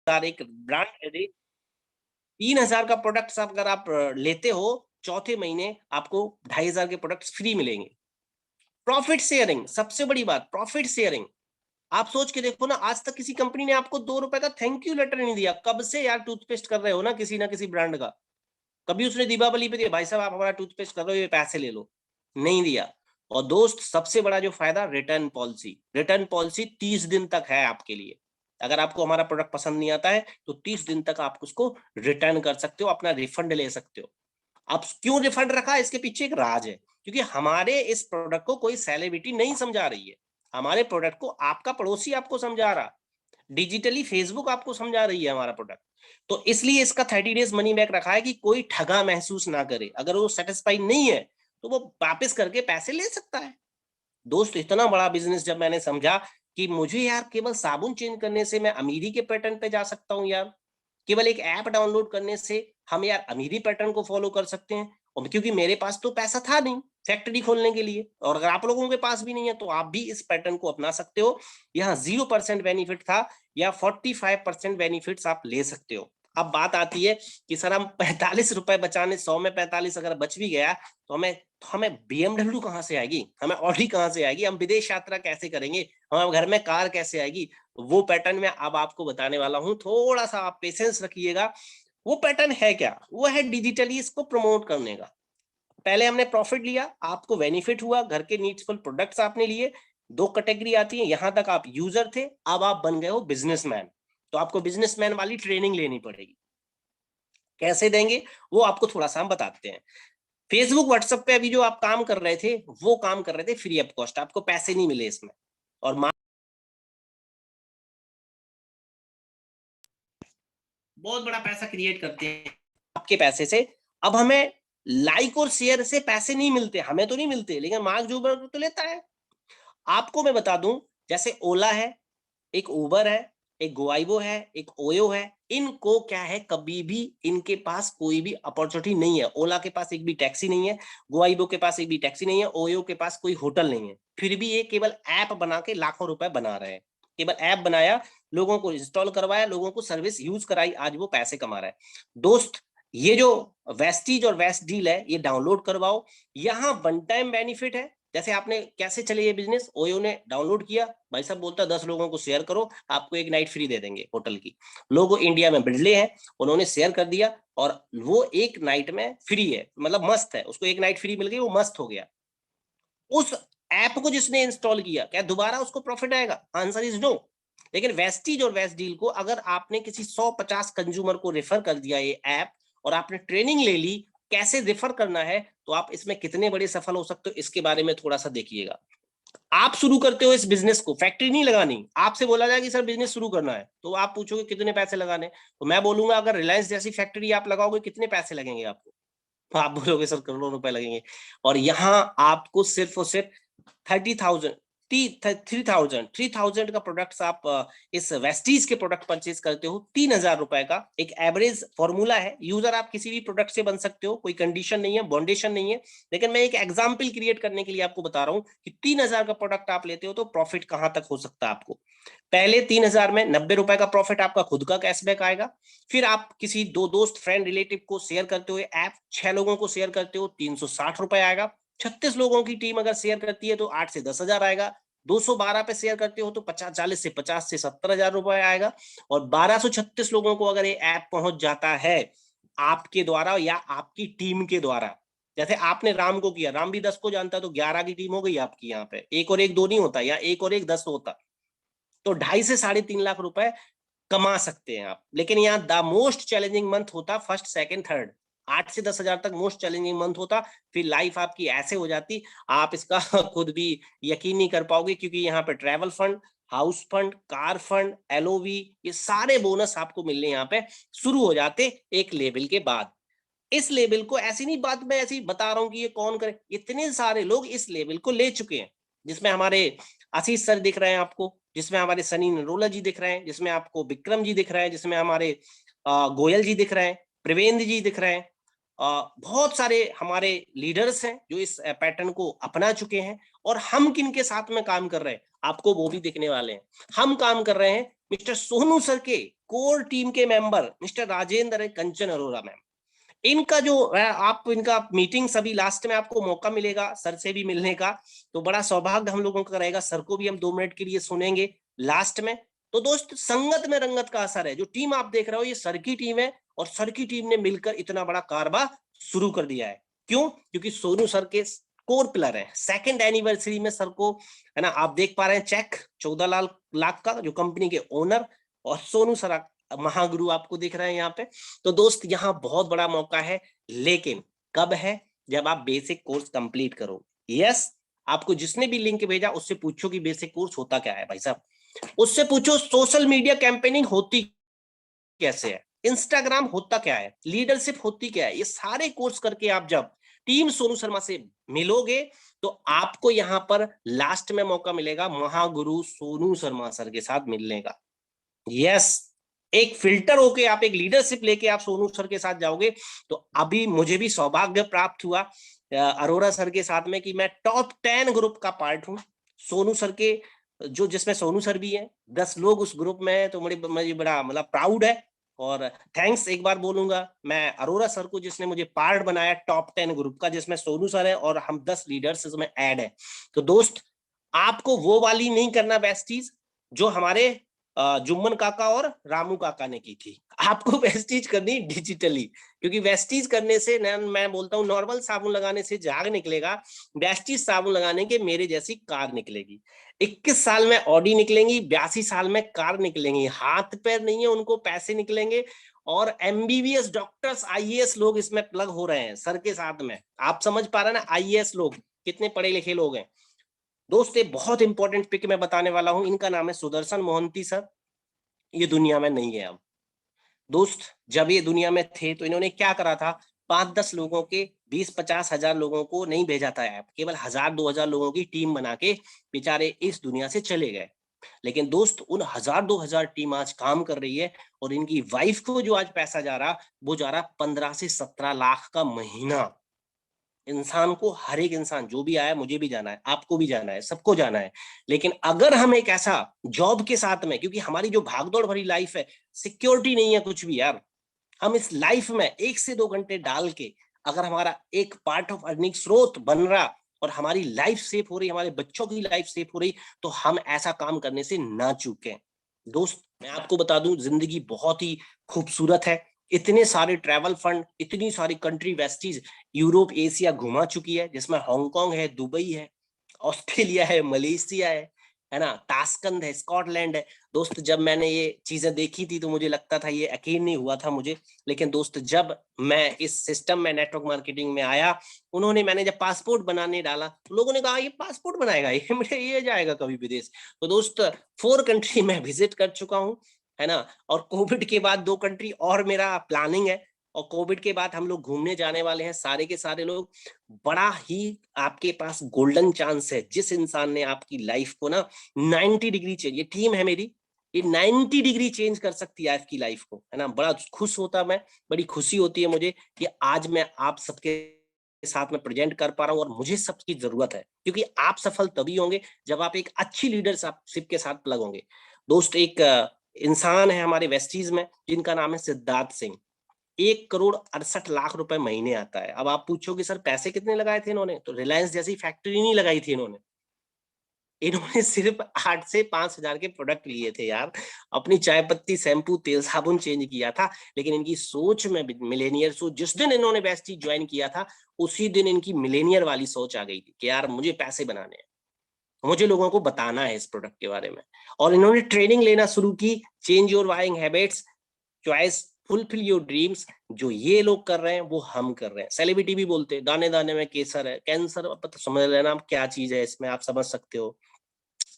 एक ब्रांड 3000 का प्रोडक्ट अगर आप लेते हो, चौथे महीने आपको 2500 के प्रोडक्ट्स फ्री मिलेंगे। प्रॉफिट शेयरिंग, सबसे बड़ी बात प्रॉफिट शेयरिंग। आप सोच के देखो ना, आज तक किसी कंपनी ने आपको 2 रुपए का थैंक यू लेटर नहीं दिया। कब से यार टूथपेस्ट कर रहे हो ना ना किसी ब्रांड का, कभी उसने दीपावली पे दिया भाई साहब आप हमारा टूथपेस्ट कर रहे हो, ये पैसे ले लो? नहीं दिया। और दोस्त सबसे बड़ा जो फायदा, रिटर्न पॉलिसी। रिटर्न पॉलिसी 30 दिन तक है आपके लिए। अगर आपको हमारा प्रोडक्ट पसंद नहीं आता है तो 30 दिन तक आप उसको रिटर्न कर सकते हो, अपना रिफंड ले सकते हो। अब क्यों रिफंड रखा, इसके पीछे एक राज है। क्योंकि हमारे इस प्रोडक्ट को कोई सेलिब्रिटी नहीं समझा रही है, हमारे प्रोडक्ट को आपका पड़ोसी आपको समझा रहा। डिजिटली फेसबुक आपको समझा रही है हमारा प्रोडक्ट। तो इसलिए इसका 30 डेज मनी बैक रखा है कि कोई ठगा महसूस ना करे। अगर वो सेटिस्फाइड नहीं है तो वो वापस करके पैसे ले सकता है। दोस्त इतना बड़ा बिजनेस जब मैंने समझा कि मुझे यार केवल साबुन चेंज करने से मैं अमीरी के पैटर्न पे जा सकता हूँ यार, केवल एक ऐप डाउनलोड करने से हम यार अमीरी पैटर्न को फॉलो कर सकते हैं। और क्योंकि मेरे पास तो पैसा था नहीं फैक्ट्री खोलने के लिए, और अगर आप लोगों के पास भी नहीं है तो आप भी इस पैटर्न को अपना सकते हो। यहाँ 0% बेनिफिट था या 45% बेनिफिट्स आप ले सकते हो। अब बात आती है कि सर हम 45 रुपए बचाने, 100 में 45 अगर बच भी गया तो हमें BMW कहाँ से आएगी, हमें ऑडी कहाँ से आएगी, हम विदेश यात्रा कैसे करेंगे, हमारे घर में कार कैसे आएगी। वो पैटर्न में अब आपको बताने वाला हूं, थोड़ा सा आप पेशेंस रखिएगा। वो पैटर्न है क्या, वो है डिजिटली इसको प्रमोट करने का। पहले हमने प्रॉफिट लिया, आपको बेनिफिट हुआ, घर के नीड्सफुल प्रोडक्ट्स आपने लिए। दो कैटेगरी आती है, यहां तक आप यूजर थे, अब आप बन गए हो बिजनेसमैन। तो आपको बिजनेसमैन वाली ट्रेनिंग लेनी पड़ेगी। कैसे देंगे वो आपको थोड़ा सा हम बताते हैं। फेसबुक व्हाट्सएप पे अभी जो आप काम कर रहे थे वो काम कर रहे थे फ्री ऑफ कॉस्ट, आपको पैसे नहीं मिले इसमें। और बहुत बड़ा पैसा क्रिएट करते हैं आपके पैसे से। अब हमें लाइक और शेयर से पैसे नहीं मिलते, हमें तो नहीं मिलते, लेकिन मार्क जुकरबर्ग तो लेता है। आपको मैं बता दूं, जैसे ओला है, एक उबर है, एक गोइबो है, एक ओयो है, इनको क्या है, कभी भी इनके पास कोई भी अपॉर्चुनिटी नहीं है। ओला के पास एक भी टैक्सी नहीं है, गोइबो के पास एक भी टैक्सी नहीं है, ओयो के पास कोई होटल नहीं है, फिर भी ये केवल ऐप बना के लाखों रुपए बना रहे हैं। केवल ऐप बनाया, लोगों को इंस्टॉल करवाया, लोगों को सर्विस यूज कराई, आज वो पैसे कमा रहा है। दोस्त ये जो वेस्टीज और वेस्ट डील है ये डाउनलोड करवाओ। यहाँ वन टाइम बेनिफिट है। जैसे आपने कैसे चले ये बिजनेस, ओयो ने डाउनलोड किया, भाई साहब बोलता 10 लोगों को शेयर करो, आपको एक नाइट फ्री दे देंगे होटल की। लोगो इंडिया में बिडले हैं, उन्होंने शेयर कर दिया और वो एक नाइट में फ्री है, मतलब मस्त है, उसको एक नाइट फ्री मिल गई, वो मस्त हो गया। उस ऐप को जिसने इंस्टॉल किया, क्या दोबारा उसको प्रॉफिट आएगा? Answer is no. लेकिन वेस्टीज और वेस्ट डील को अगर आपने किसी 150 कंज्यूमर को रेफर कर दिया ये ऐप, और आपने ट्रेनिंग ले ली कैसे रेफर करना है, तो आप इसमें कितने बड़े सफल हो सकते हो इसके बारे में थोड़ा सा देखिएगा। आप शुरू करते हो इस बिजनेस को, फैक्ट्री नहीं लगानी, आपसे बोला जाए कि सर बिजनेस शुरू करना है, तो आप पूछोगे कितने पैसे लगाने, तो मैं बोलूंगा अगर रिलायंस जैसी फैक्ट्री आप लगाओगे कितने पैसे लगेंगे आपको, तो आप बोलोगे सर करोड़ों रुपए लगेंगे। और यहाँ आपको सिर्फ और सिर्फ 30,000 3,000 का प्रोडक्ट्स आप इस वेस्टीज के प्रोडक्ट परचेज करते हो 3,000 रुपए का। एक एवरेज फॉर्मूला है, यूजर आप किसी भी प्रोडक्ट से बन सकते हो, कोई कंडीशन नहीं है, बॉन्डेशन नहीं है, लेकिन मैं एक एग्जाम्पल क्रिएट करने के लिए आपको बता रहा हूँ कि 3,000 का प्रोडक्ट आप लेते हो तो प्रॉफिट कहां तक हो सकता है आपको। पहले 3,000 में 90 रुपए का प्रॉफिट आपका खुद का कैशबैक आएगा। फिर आप किसी दो दोस्त फ्रेंड रिलेटिव को शेयर करते हुए ऐप 6 लोगों को शेयर करते हो 360 रुपए आएगा। 36 लोगों की टीम अगर शेयर करती है तो 8 से 10,000 आएगा। 212 पे शेयर करते हो तो 40 से 70,000 रुपए आएगा। और 1236 लोगों को अगर ये ऐप पहुंच जाता है आपके द्वारा या आपकी टीम के द्वारा, जैसे आपने राम को किया, राम भी 10 को जानता, तो 11 की टीम हो गई आपकी। यहाँ पे एक और एक 2 नहीं होता, या एक और एक 10 होता, तो 2.5 से 3.5 लाख रुपए कमा सकते हैं आप। लेकिन यहाँ द मोस्ट चैलेंजिंग मंथ होता फर्स्ट सेकंड थर्ड, 8 से 10,000 तक मोस्ट चैलेंजिंग मंथ होता। फिर लाइफ आपकी ऐसे हो जाती, आप इसका खुद भी यकीन नहीं कर पाओगे, क्योंकि यहाँ पे travel fund, house fund, car fund, LOV, ये सारे बोनस आपको मिलने यहाँ पे शुरू हो जाते एक लेवल के बाद। इस लेवल को ऐसी नहीं बात, मैं ऐसी बता रहा हूँ कि ये कौन करे, इतने सारे लोग इस लेवल को ले चुके हैं, जिसमें हमारे आशीष सर दिख रहे हैं आपको, जिसमें हमारे सनी नरोला जी दिख रहे हैं, जिसमें आपको विक्रम जी दिख रहे हैं, जिसमें हमारे गोयल जी दिख रहे हैं, प्रवेंद्र जी दिख रहे हैं। बहुत सारे हमारे लीडर्स हैं जो इस पैटर्न को अपना चुके हैं। और हम किन के साथ में काम कर रहे हैं आपको वो भी दिखने वाले हैं। हम काम कर रहे हैं मिस्टर सोनू सर के कोर टीम के मेंबर मिस्टर राजेंद्र कंचन अरोरा मैम। इनका जो आप इनका मीटिंग सभी लास्ट में आपको मौका मिलेगा सर से भी मिलने का, तो बड़ा सौभाग्य हम लोगों का रहेगा, सर को भी हम 2 मिनट के लिए सुनेंगे लास्ट में। तो दोस्त संगत में रंगत का असर है, जो टीम आप देख रहे हो ये सर की टीम है, और सर की टीम ने मिलकर इतना बड़ा कारभार शुरू कर दिया है। क्यों? क्योंकि सोनू सर के कोर पिलर है। सेकंड एनिवर्सरी में सर को, है ना, आप देख पा रहे हैं चेक 14 लाख का, जो कंपनी के ओनर, और सोनू सर महागुरु आपको दिख रहे हैं यहाँ पे। तो दोस्त यहाँ बहुत बड़ा मौका है, लेकिन कब है? जब आप बेसिक कोर्स कंप्लीट करो। यस, आपको जिसने भी लिंक भेजा उससे पूछो कि बेसिक कोर्स होता क्या है भाई साहब। उससे पूछो सोशल मीडिया कैंपेनिंग होती कैसे है, इंस्टाग्राम होता क्या है, लीडरशिप होती क्या है। ये सारे कोर्स करके आप जब टीम सोनू शर्मा से मिलोगे तो आपको यहाँ पर लास्ट में मौका मिलेगा महागुरु सोनू शर्मा सर के साथ मिलने का। यस, एक फिल्टर होके आप एक लीडरशिप लेके आप सोनू सर के साथ जाओगे। तो अभी मुझे भी सौभाग्य प्राप्त हुआ अरोरा सर के साथ में कि मैं टॉप 10 ग्रुप का पार्ट हूँ। सोनू सर के जो जिसमें सोनू सर भी हैं, 10 लोग उस ग्रुप में है, तो मुझे बड़ा मतलब प्राउड है। और थैंक्स एक बार बोलूंगा मैं अरोरा सर को जिसने मुझे पार्ट बनाया टॉप 10 ग्रुप का, जिसमें सोनू सर है और हम 10 लीडर्स इसमें ऐड है। तो दोस्त आपको वो वाली नहीं करना बेस्ट चीज जो हमारे जुम्मन काका और रामू काका ने की थी। आपको वेस्टीज करनी डिजिटली, क्योंकि वेस्टीज करने से मैं बोलता हूँ नॉर्मल साबुन लगाने से झाग निकलेगा, वेस्टीज साबुन लगाने के मेरे जैसी कार निकलेगी। 21 साल में ऑडी निकलेंगी, 82 साल में कार निकलेंगी। हाथ पैर नहीं है उनको, पैसे निकलेंगे। और एमबीबीएस डॉक्टर्स आईएएस लोग इसमें प्लग हो रहे हैं सर के साथ में। आप समझ पा रहे हैं ना, आईएएस लोग कितने पढ़े लिखे लोग हैं। दोस्त एक बहुत इंपॉर्टेंट पिक मैं बताने वाला हूं, इनका नाम है सुदर्शन मोहंती सर। ये दुनिया में नहीं है अब। दोस्त जब ये दुनिया में थे तो इन्होंने क्या करा था, 5-10 लोगों के 20-50 हजार लोगों को नहीं भेजा था ऐप, केवल 1000-2000 लोगों की टीम बना के बेचारे इस दुनिया से चले गए। लेकिन दोस्त उन 1000-2000 टीम आज काम कर रही है और इनकी वाइफ को जो आज पैसा जा रहा, वो जा रहा 15 से 17 लाख का महीना। इंसान को, हर एक इंसान जो भी आया, मुझे भी जाना है, आपको भी जाना है, सबको जाना है। लेकिन अगर हम एक ऐसा जॉब के साथ में, क्योंकि हमारी जो भागदौड़ भरी लाइफ है, सिक्योरिटी नहीं है कुछ भी यार, हम इस लाइफ में 1 से 2 घंटे डाल के अगर हमारा एक पार्ट ऑफ अर्निंग स्रोत बन रहा और हमारी लाइफ सेफ हो रही, हमारे बच्चों की लाइफ सेफ हो रही, तो हम ऐसा काम करने से ना चूकें। दोस्त मैं आपको बता दूं, जिंदगी बहुत ही खूबसूरत है। इतने सारे ट्रैवल फंड, इतनी सारी कंट्री वेस्टीज यूरोप एशिया घुमा चुकी है, जिसमें हांगकांग है, दुबई है, ऑस्ट्रेलिया है, मलेशिया है ना, ताशकंद है, स्कॉटलैंड है। दोस्त जब मैंने ये चीजें देखी थी तो मुझे लगता था, ये यकीन नहीं हुआ था मुझे। लेकिन दोस्त जब मैं इस सिस्टम में नेटवर्क मार्केटिंग में आया, मैंने जब पासपोर्ट बनाने डाला तो लोगों ने कहा ये पासपोर्ट बनाएगा, ये जाएगा कभी विदेश। तो दोस्त 4 कंट्री मैं विजिट कर चुका हूँ, है ना। और कोविड के बाद 2 कंट्री और मेरा प्लानिंग है, और कोविड के बाद हम लोग घूमने जाने वाले हैं सारे के सारे लोग। बड़ा ही आपके पास गोल्डन चांस है, जिस इंसान ने आपकी लाइफ को ना 90 डिग्री चेंज, ये टीम है मेरी, ये 90 डिग्री चेंज कर सकती है आपकी लाइफ को, है ना। बड़ा खुश होता मैं, बड़ी खुशी होती है मुझे कि आज मैं आप सबके साथ में प्रेजेंट कर पा रहा हूं, और मुझे सबकी जरूरत है, क्योंकि आप सफल तभी होंगे जब आप एक अच्छी लीडरशिप के साथ प्लग होंगे। दोस्त एक इंसान है हमारे वेस्टीज में जिनका नाम है सिद्धार्थ सिंह। 1,68,00,000 रुपए महीने आता है। अब आप पूछोगे सर पैसे कितने लगाए थे इन्होंने, तो रिलायंस जैसी फैक्ट्री नहीं लगाई थी इन्होंने सिर्फ 8 से 5 हजार के प्रोडक्ट लिए थे यार। अपनी चाय पत्ती, शैम्पू, तेल साबुन चेंज किया था। लेकिन इनकी सोच में मिलेनियर सोच, जिस दिन इन्होंने बेस्टी ज्वाइन किया था उसी दिन इनकी मिलेनियर वाली सोच आ गई थी कि यार मुझे पैसे बनाने हैं, मुझे लोगों को बताना है इस प्रोडक्ट के बारे में। और इन्होंने ट्रेनिंग लेना शुरू की, change your buying habits, choice, fulfil your dreams. जो ये लोग कर रहे हैं वो हम कर रहे हैं। सेलिब्रिटी भी बोलते हैं दाने दाने में केसर है, कैंसर, पता समझ लेना आप क्या चीज है इसमें, आप समझ सकते हो।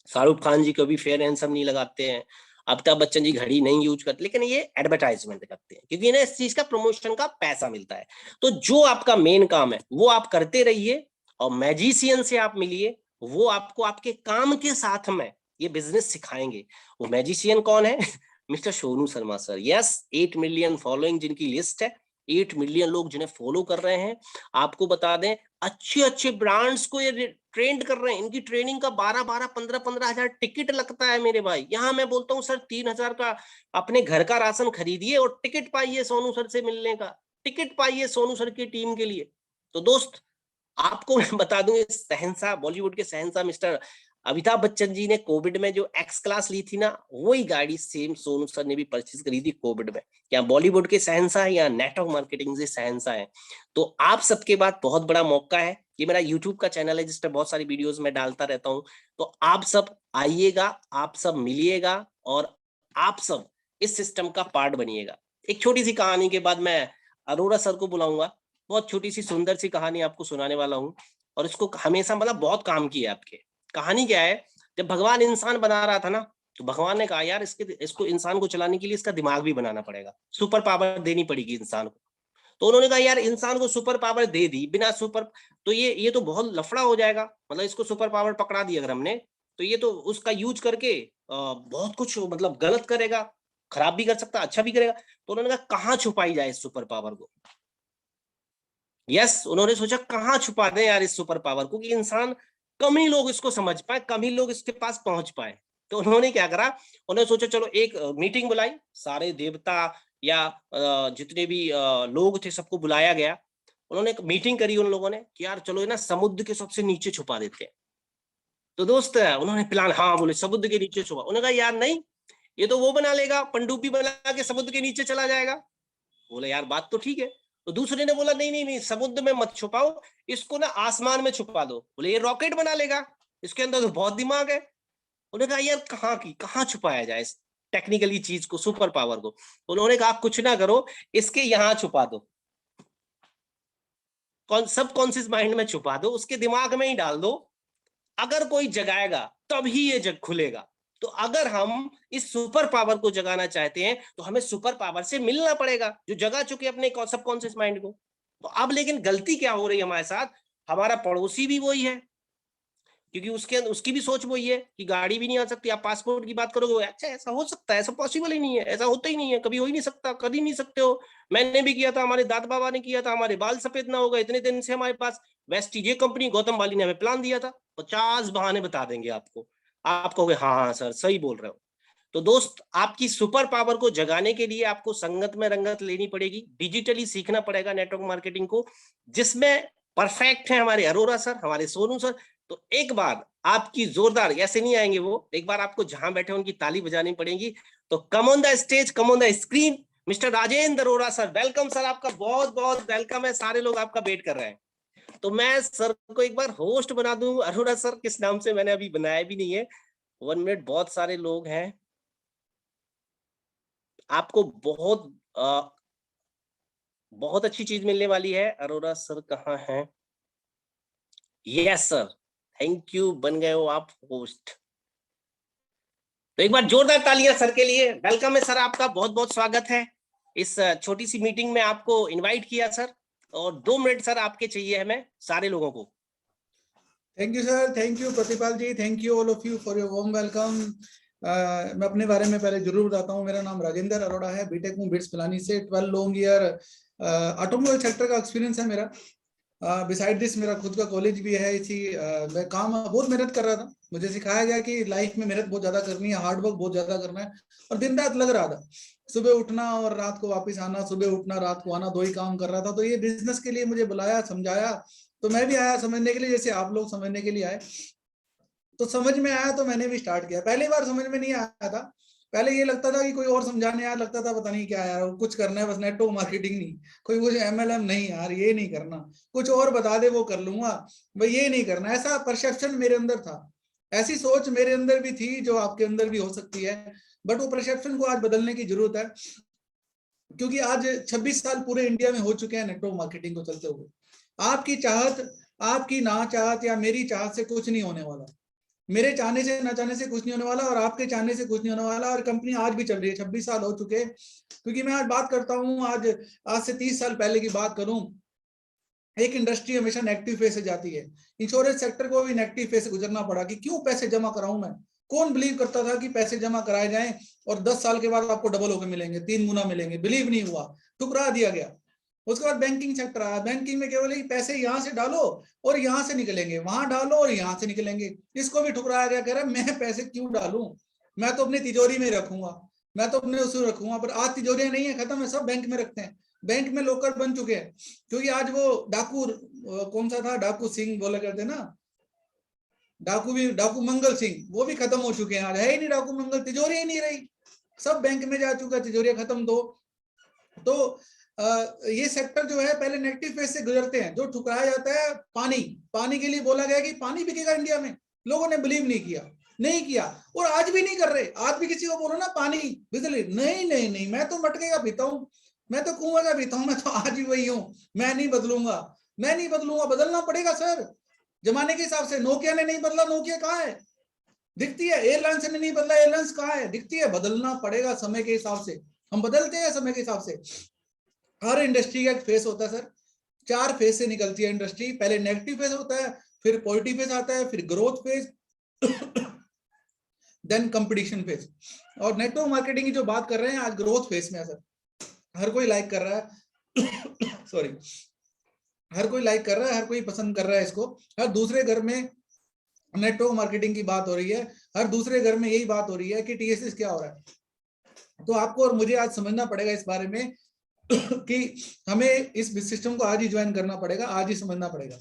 शाहरुख खान जी कभी फेयर हैंडसम नहीं लगाते हैं, अमिताभ बच्चन जी घड़ी नहीं यूज करते, लेकिन ये एडवर्टाइजमेंट करते हैं क्योंकि इन्हें इस चीज का प्रमोशन का पैसा मिलता है। तो जो आपका मेन काम है वो आप करते रहिए, और मैजिशियन से आप मिलिए, वो आपको आपके काम के साथ में ये बिजनेस सिखाएंगे। वो मैजिशियन कौन है? Mister Sonu Sharma sir. Yes, 8 million following जिनकी लिस्ट है, 8 मिलियन लोग जिन्हें फॉलो कर रहे हैं। आपको बता दें अच्छे अच्छे ब्रांड्स को ये ट्रेंड कर रहे हैं। इनकी ट्रेनिंग का 12-12, 15-15 हजार टिकट लगता है मेरे भाई। यहाँ मैं बोलता हूँ सर 3,000 का अपने घर का राशन खरीदिए और टिकट पाइए सोनू सर से मिलने का, टिकट पाइए सोनू सर की टीम के लिए। तो दोस्त आपको मैं बता दूं, शहंशाह, बॉलीवुड के शहंशाह मिस्टर अमिताभ बच्चन जी ने कोविड में जो एक्स क्लास ली थी ना, वही गाड़ी सेम सोनू सर ने भी परचेज करी थी कोविड में। क्या बॉलीवुड के शहंशाह है या नेटवर्क मार्केटिंग से शहंशाह है। तो आप सबके बाद बहुत बड़ा मौका है, ये मेरा यूट्यूब का चैनल है जिस पर बहुत सारी वीडियोस में डालता रहता हूँ। तो आप सब आइएगा, आप सब मिलिएगा, और आप सब इस सिस्टम का पार्ट बनिएगा। एक छोटी सी कहानी के बाद मैं अरोरा सर को बुलाऊंगा। बहुत छोटी सी सुंदर सी कहानी आपको सुनाने वाला हूँ, और इसको हमेशा मतलब बहुत काम की है आपके। कहानी क्या है, जब भगवान इंसान बना रहा था ना, तो भगवान ने कहा यार इसको इंसान को चलाने के लिए इसका दिमाग भी बनाना पड़ेगा, सुपर पावर देनी पड़ेगी इंसान को। तो उन्होंने कहा यार इंसान को सुपर पावर दे दी, बिना सुपर, तो ये तो बहुत लफड़ा हो जाएगा, मतलब इसको सुपर पावर पकड़ा दी अगर हमने, तो ये तो उसका यूज करके बहुत कुछ मतलब गलत करेगा, खराब भी कर सकता, अच्छा भी करेगा। तो उन्होंने कहा कहाँ छुपाई जाए इस सुपर पावर को। यस, उन्होंने सोचा कहाँ छुपा दें यार इस सुपर पावर को, कि इंसान कम ही लोग इसको समझ पाए, कम ही लोग इसके पास पहुंच पाए। तो उन्होंने क्या करा, उन्होंने सोचा चलो एक मीटिंग बुलाई, सारे देवता या जितने भी लोग थे सबको बुलाया गया। उन्होंने एक मीटिंग करी उन लोगों ने कि यार चलो ना समुद्र के सबसे नीचे छुपा देते हैं। तो दोस्त उन्होंने प्लान, हाँ बोले समुद्र के नीचे छुपा। उन्होंने कहा यार नहीं, ये तो वो बना लेगा, पनडुब्बी बना के समुद्र के नीचे चला जाएगा। बोले यार बात तो ठीक है। तो दूसरे ने बोला नहीं नहीं नहीं, समुद्र में मत छुपाओ, इसको ना आसमान में छुपा दो। बोले ये रॉकेट बना लेगा, इसके अंदर तो बहुत दिमाग है। उन्होंने कहा यार कहाँ छुपाया जाए इस टेक्निकली चीज को, सुपर पावर को। उन्होंने कहा कुछ ना करो, इसके यहाँ छुपा दो, सब कॉन्शियस माइंड में छुपा दो, उसके दिमाग में ही डाल दो। अगर कोई जगाएगा तभी ये जग खुलेगा। तो अगर हम इस सुपर पावर को जगाना चाहते हैं तो हमें सुपर पावर से मिलना पड़ेगा, जो जगा चुके अपने सबकॉन्शियस माइंड को। तो अब लेकिन गलती क्या हो रही है हमारे साथ, हमारा पड़ोसी भी वही है, क्योंकि उसकी भी सोच वही है कि गाड़ी भी नहीं आ सकती। आप पासपोर्ट की बात करोगे, अच्छा ऐसा हो सकता है, ऐसा पॉसिबल ही नहीं है, ऐसा होता ही नहीं है, कभी हो ही नहीं सकता, कर ही नहीं सकते हो। मैंने भी किया था, हमारे दादा बाबा ने किया था, हमारे बाल सफेद ना हो गए इतने दिन से हमारे पास। वेस्टीज ये कंपनी गौतम बाली ने हमें प्लान दिया था, 50 बहाने बता देंगे आपको, आप कहोगे हाँ हाँ सर सही बोल रहे हो। तो दोस्त, आपकी सुपर पावर को जगाने के लिए आपको संगत में रंगत लेनी पड़ेगी, डिजिटली सीखना पड़ेगा नेटवर्क मार्केटिंग को, जिसमें परफेक्ट है हमारे अरोरा सर, हमारे सोनू सर। तो एक बार आपकी जोरदार, ऐसे नहीं आएंगे वो, एक बार आपको जहां बैठे उनकी ताली बजानी पड़ेगी। तो come on the stage, come on the screen, mister Rajendra Arora sir. Welcome sir, आपका बहुत बहुत वेलकम है, सारे लोग आपका वेट कर रहे हैं। तो मैं सर को एक बार होस्ट बना दूं, अरोरा सर किस नाम से, मैंने अभी बनाया भी नहीं है। 1 मिनट, बहुत सारे लोग हैं, आपको बहुत अच्छी चीज मिलने वाली है। अरोरा सर कहाँ हैं? यस सर, थैंक यू, बन गए हो आप होस्ट। तो एक बार जोरदार तालियां सर के लिए। वेलकम है सर, आपका बहुत बहुत स्वागत है। इस छोटी सी मीटिंग में आपको इनवाइट किया सर, और 2 मिनट सर आपके चाहिए हमें सारे लोगों को। Thank you sir, thank you Pratipal ji, thank you all of you for your warm welcome. मैं अपने बारे में पहले जरूर बताता हूँ। मेरा नाम राजेंद्र अरोड़ा है, बीटेक हूँ बिट्स पिलानी से। 12 लॉन्ग ईयर ऑटोमोबाइल सेक्टर का एक्सपीरियंस है मेरा। बिसाइड दिस मेरा खुद का कॉलेज भी है। इसी मैं काम बहुत मेहनत कर रहा था। मुझे सिखाया गया कि लाइफ में मेहनत बहुत ज्यादा करनी है, हार्ड वर्क बहुत ज्यादा करना है, और दिन रात लग रहा था। सुबह उठना और रात को वापस आना, सुबह उठना रात को आना, 2 ही काम कर रहा था। तो ये बिजनेस के लिए मुझे बुलाया, समझाया, तो मैं भी आया समझने के लिए, जैसे आप लोग समझने के लिए आए। तो समझ में आया तो मैंने भी स्टार्ट किया। पहली बार समझ में नहीं आया था, पहले ये लगता था कि कोई और समझाने यार, लगता था पता नहीं क्या यार, कुछ करना है बस, नेटवर्क मार्केटिंग नहीं, कोई कुछ MLM नहीं यार, ये नहीं करना, कुछ और बता दे वो कर लूंगा, भाई ये नहीं करना। ऐसा परसेप्शन मेरे अंदर था, ऐसी सोच मेरे अंदर भी थी, जो आपके अंदर भी हो सकती है। बट वो परसेप्शन को आज बदलने की जरूरत है, क्योंकि आज 26 साल पूरे इंडिया में हो चुके हैं नेटवर्क मार्केटिंग को चलते हुए। आपकी चाहत, आपकी ना चाहत या मेरी चाहत से कुछ नहीं होने वाला, मेरे चाहने से ना चाहने से कुछ नहीं होने वाला, और आपके चाहने से कुछ नहीं होने वाला। और कंपनी आज भी चल रही है, 26 साल हो चुके। क्योंकि मैं आज बात करता हूँ, आज से 30 साल पहले की बात करूं, एक इंडस्ट्री हमेशा नेगेटिव फेज से जाती है। इंश्योरेंस सेक्टर को भी नेगेटिव फेज से गुजरना पड़ा कि क्यों पैसे जमा कराऊं मैं। कौन बिलीव करता था कि पैसे जमा कराए जाएं और 10 साल के बाद आपको डबल होकर मिलेंगे, 3 गुना मिलेंगे? बिलीव नहीं हुआ, ठुकरा दिया गया। उसके बाद बैंकिंग सेक्टर आया। बैंकिंग में केवल पैसे यहाँ से डालो और यहाँ से निकलेंगे, वहां डालो और यहाँ से निकलेंगे। इसको भी ठुकराया गया, कह रहा मैं पैसे क्यों डालूं, मैं तो अपनी तिजोरी में रखूंगा, मैं तो अपने उसमें रखूंगा। पर आज तिजोरियां नहीं है, खत्म है, सब बैंक में रखते हैं। बैंक में लॉकर बन चुके हैं, क्योंकि आज वो डाकू, कौन सा था, डाकू सिंह बोला करते ना, डाकू मंगल सिंह, वो भी खत्म हो चुके हैं। आज है ही नहीं डाकू मंगल, तिजोरी ही नहीं रही, सब बैंक में जा चुका, तिजोरियां खत्म। तो ये सेक्टर जो है पहले नेगेटिव फेज से गुजरते हैं। जो ठुकराया जाता है पानी के लिए बोला गया कि पानी बिकेगा इंडिया में, लोगों ने बिलीव नहीं किया और आज भी नहीं कर रहे। आज भी किसी को बोलो ना पानी बिजली, नहीं, मैं तो मटके का पीता हूँ, मैं तो कुआं का पीता हूँ, मैं तो आज भी वही हूँ, मैं नहीं बदलूंगा। बदलना पड़ेगा सर, जमाने के हिसाब से। नोकिया ने नहीं बदला, नोकिया कहाँ है? दिखती है। एयरलाइंस ने नहीं बदला, एयरलाइंस कहाँ है, दिखती है। बदलना पड़ेगा समय के हिसाब से, हम बदलते हैं समय के हिसाब से। हर इंडस्ट्री का एक फेस होता है सर, 4 फेज से निकलती है इंडस्ट्री। पहले नेगेटिव फेज होता है, फिर पॉजिटिव फेज आता है, फिर growth phase, then competition phase. और नेटवर्क मार्केटिंग की जो बात कर रहे हैं आज ग्रोथ फेज में है सर। हर कोई लाइक कर रहा है सॉरी, हर कोई लाइक कर रहा है, हर कोई पसंद कर रहा है इसको। हर दूसरे घर में नेटवर्क मार्केटिंग की बात हो रही है, हर दूसरे घर में यही बात हो रही है कि टीएसएस क्या हो रहा है। तो आपको और मुझे आज समझना पड़ेगा इस बारे में कि हमें इस सिस्टम को आज ही ज्वाइन करना पड़ेगा, आज ही समझना पड़ेगा।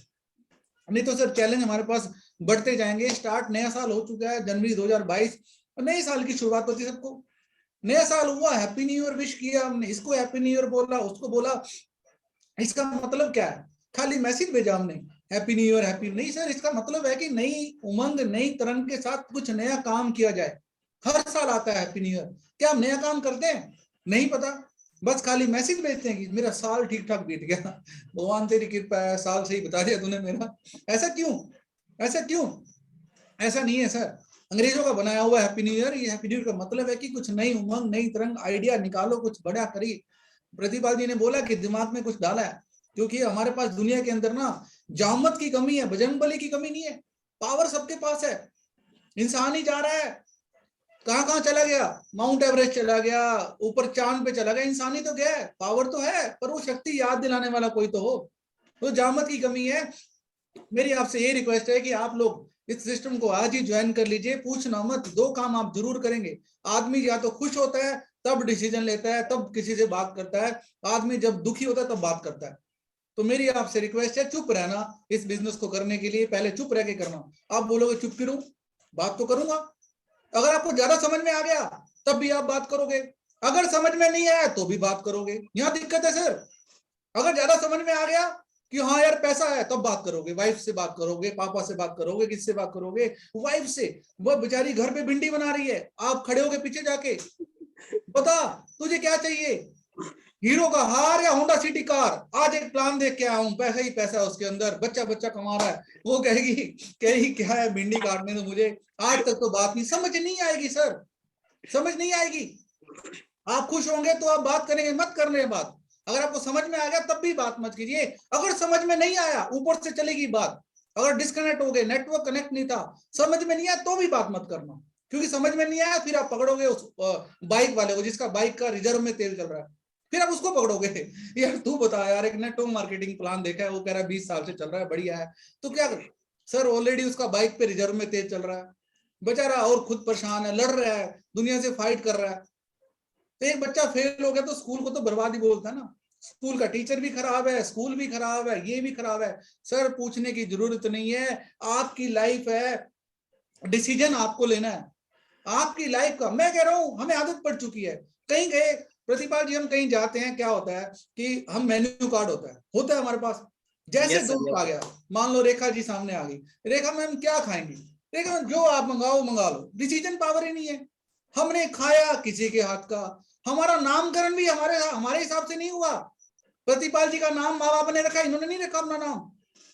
नहीं तो सर चैलेंज हमारे पास बढ़ते जाएंगे। स्टार्ट नया साल हो चुका है, जनवरी 2022, और नए साल की शुरुआत होती है सबको। नया साल हुआ, हैप्पी न्यू ईयर विश किया हमने, इसको हैप्पी न्यू ईयर बोला, उसको बोला। इसका मतलब क्या है? खाली मैसेज भेजा हमने हैप्पी न्यू ईयर हैप्पी, नहीं सर, इसका मतलब है कि नई उमंग नई तरंग के साथ कुछ नया काम किया जाए। हर साल आता है हैप्पी न्यू ईयर, क्या हम नया काम करते हैं? नहीं पता, बस खाली मैसेज भेजते हैं कि मेरा साल ठीक ठाक बीत गया, भगवान तेरी कृपा है, साल सही बता दिया तूने मेरा। ऐसा क्यों, ऐसा क्यों? ऐसा नहीं है सर, अंग्रेजों का बनाया हुआ हैप्पी न्यू ईयर। ये हैप्पी न्यू ईयर का मतलब है कि कुछ नई उमंग नई तरंग, आइडिया निकालो, कुछ बड़ा करिए। प्रतिपाल जी ने बोला कि दिमाग में कुछ डाला है, क्योंकि हमारे पास दुनिया के अंदर ना जामत की कमी है, बजरंग बली की कमी नहीं है। पावर सबके पास है, इंसान ही जा रहा है। कहां कहां चला गया? माउंट एवरेस्ट चला गया, ऊपर चांद पे चला गया, इंसान ही तो गया है। पावर तो है, पर वो शक्ति याद दिलाने वाला कोई तो हो। तो जामत की कमी है। मेरी आपसे ये रिक्वेस्ट है कि आप लोग इस सिस्टम को आज ही ज्वाइन कर लीजिए। पूछना मत, 2 काम आप जरूर करेंगे। आदमी या तो खुश होता है तब डिसीजन लेता है, तब किसी से बात करता है। आदमी जब दुखी होता है तब बात करता है। तो मेरी आपसे रिक्वेस्ट है, चुप रहना इस बिजनेस को करने के लिए। पहले चुप रह के करना। आप बोलोगे चुप क्यों, बात तो करूंगा। अगर आपको ज्यादा समझ में आ गया तब भी आप बात करोगे, अगर समझ में नहीं आया तो भी बात करोगे। यहाँ दिक्कत है सर। अगर ज्यादा समझ में आ गया कि हाँ यार पैसा है, तब बात करोगे, वाइफ से बात करोगे, पापा से बात करोगे, किससे बात करोगे? वाइफ से। वो बेचारी घर पे भिंडी बना रही है, आप खड़े होगे पीछे जाके, बता तुझे क्या चाहिए, हीरो का हार या होंडा सिटी कार? आज एक प्लान देख के आया हूँ, पैसा ही पैसा है उसके अंदर, बच्चा बच्चा कमा रहा है। वो कहेगी क्या है भिंडी काटने दो मुझे। आज तक तो बात नहीं समझ नहीं आएगी सर, समझ नहीं आएगी। आप खुश होंगे तो आप बात करेंगे, मत करने बात। अगर आपको समझ में आ गया तब भी बात मत कीजिए। अगर समझ में नहीं आया ऊपर से चलेगी बात। अगर डिस्कनेक्ट हो गए, नेटवर्क कनेक्ट नहीं था, समझ में नहीं आया तो भी बात मत करना, क्योंकि समझ में नहीं आया फिर आप पकड़ोगे उस बाइक वाले को जिसका बाइक का रिजर्व में तेल चल रहा है, फिर आप उसको पकड़ोगे। यार तू बता यार, एक नेटवर्क मार्केटिंग प्लान देखा है, वो कह रहा है 20 साल से चल रहा है, बढ़िया है, तो क्या कर? सर ऑलरेडी उसका बाइक पे रिजर्व में तेल चल रहा है बेचारा, और खुद परेशान है, लड़ रहा है, दुनिया से फाइट कर रहा है। तो एक बच्चा फेल हो गया तो स्कूल को तो बर्बादी बोलता है ना। स्कूल का टीचर भी खराब है, स्कूल भी खराब है, ये भी खराब है। सर पूछने की जरूरत नहीं है, आपकी लाइफ है, डिसीजन आपको लेना है आपकी लाइफ का। मैं कह रहा हूं हमें आदत पड़ चुकी है। कहीं गए प्रतिपाल जी, हम कहीं जाते हैं, क्या होता है कि हम मेन्यू कार्ड होता है हमारे पास। जैसे दोस्त आ गया, मान लो रेखा जी सामने आ गई, रेखा मैम क्या खाएंगी, रेखा जो आप मंगाओ मंगा लो, डिसीजन पावर ही नहीं है। हमने खाया किसी के हाथ का, हमारा नामकरण भी हमारे हिसाब से नहीं हुआ। प्रतिपाल जी का नाम माँ बाप ने रखा, इन्होंने नहीं रखा अपना नाम।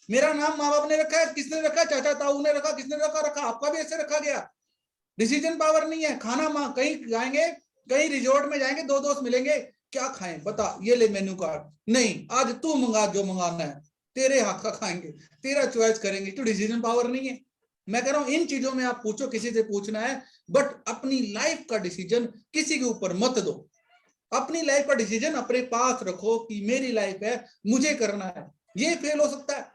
मेरा नाम माँ बाप ने रखा है, किसने रखा? चाचा ताऊ ने रखा, किसने रखा? आपका भी ऐसे रखा गया। डिसीजन पावर नहीं है। खाना कहीं जाएंगे, कहीं रिजॉर्ट में जाएंगे, 2 दोस्त मिलेंगे, क्या खाएं बता, ये ले मेन्यू कार्ड, नहीं आज तू मंगा जो मंगाना है, तेरे हाथ का खाएंगे, तेरा चॉइस करेंगे। तो डिसीजन पावर नहीं है। मैं कह रहा हूं इन चीजों में आप पूछो, किसी से पूछना है, बट अपनी लाइफ का डिसीजन किसी के ऊपर मत दो। अपनी लाइफ का डिसीजन अपने पास रखो कि मेरी लाइफ है, मुझे करना है। ये फेल हो सकता है,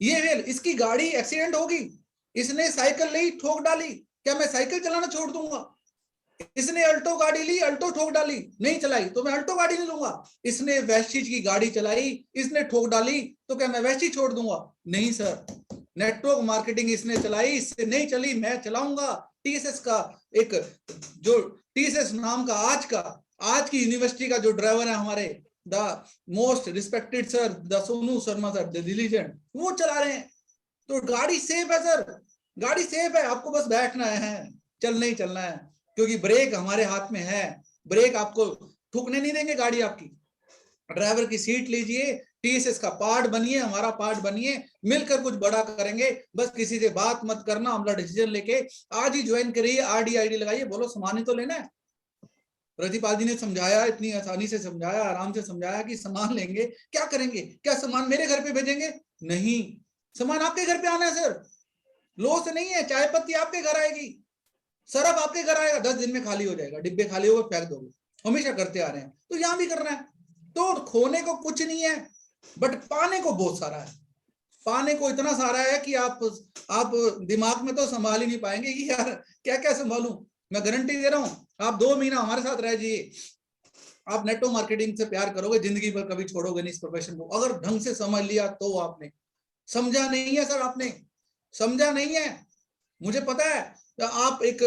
ये फेल, इसकी गाड़ी एक्सीडेंट होगी, इसने साइकिल ली ठोक डाली, क्या मैं साइकिल चलाना छोड़ दूंगा? इसने अल्टो गाड़ी ली, अल्टो ठोक डाली, नहीं चलाई तो मैं अल्टो गाड़ी नहीं लूंगा। इसने वेस्टिज की गाड़ी चलाई, इसने ठोक डाली, तो क्या मैं वेस्टिज छोड़ दूंगा? नहीं सर। नेटवर्क मार्केटिंग इसने चलाई, इससे नहीं चली, मैं चलाऊंगा। टीएसएस का एक जो टीएसएस नाम का आज की यूनिवर्सिटी का जो ड्राइवर है हमारे, the most respected sir, the Sonu Sharma sir, the diligent, वो चला रहे हैं। तो गाड़ी सेफ है सर, गाड़ी सेफ है, आपको बस बैठना है, चलना ही चलना है, क्योंकि ब्रेक हमारे हाथ में है। ब्रेक आपको ठुकने नहीं देंगे गाड़ी आपकी। ड्राइवर की सीट लीजिए, टीएसएस का पार्ट बनिए, हमारा पार्ट बनिए, मिलकर कुछ बड़ा करेंगे। बस किसी से बात मत करना, अपना डिसीजन लेके आज ही ज्वाइन करिए, आरडी लगाइए, बोलो सामान ही तो लेना है। प्रतिपाल जी ने समझाया, इतनी आसानी से समझाया, आराम से समझाया कि सामान लेंगे, क्या करेंगे, क्या सामान मेरे घर पे भेजेंगे? नहीं, सामान आपके घर पे आना है सर, लॉस नहीं है। चाय पत्ती आपके घर आएगी, सरफ आपके घर आएगा, 10 दिन में खाली हो जाएगा, डिब्बे खाली हो गए फेंक दोगे, हमेशा करते आ रहे हैं, तो यहां भी करना है। तो खोने को कुछ नहीं है, बट पाने को बहुत सारा है। पाने को इतना सारा है कि आप दिमाग में तो संभाल ही नहीं पाएंगे कि यार क्या क्या संभालूं। मैं गारंटी दे रहा हूं, आप 2 महीना हमारे साथ रह जाइए, आप नेटवर्क मार्केटिंग से प्यार करोगे, जिंदगी भर कभी छोड़ोगे नहीं इस प्रोफेशन को, अगर ढंग से समझ लिया तो। आपने समझा नहीं है सर, आपने समझा नहीं है, मुझे पता है। आप एक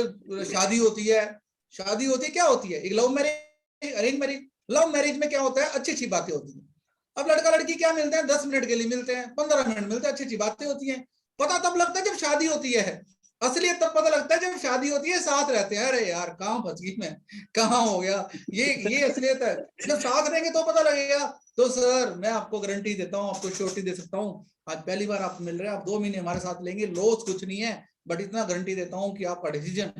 शादी होती है, क्या होती है? एक love marriage, arrange marriage. Love marriage में क्या होता है, अच्छी अच्छी बातें होती हैं। अब लड़का लड़की क्या मिलते हैं, 10 मिनट के लिए मिलते हैं, 15 मिनट मिलते हैं, अच्छी अच्छी बातें होती हैं। पता तब लगता है जब शादी होती है, असलियत तब पता लगता है जब शादी होती है, साथ रहते हैं। अरे यार कहाँ फंस गई मैं, कहाँ हो गया, ये असलियत है। जब साथ रहेंगे तो पता लगेगा। तो सर मैं आपको गारंटी देता हूँ, आपको श्योरिटी दे सकता हूँ, आज पहली बार आप मिल रहे हैं, आप 2 महीने हमारे साथ लेंगे, लॉस कुछ नहीं है, बट इतना गारंटी देता हूँ कि आपका डिसीजन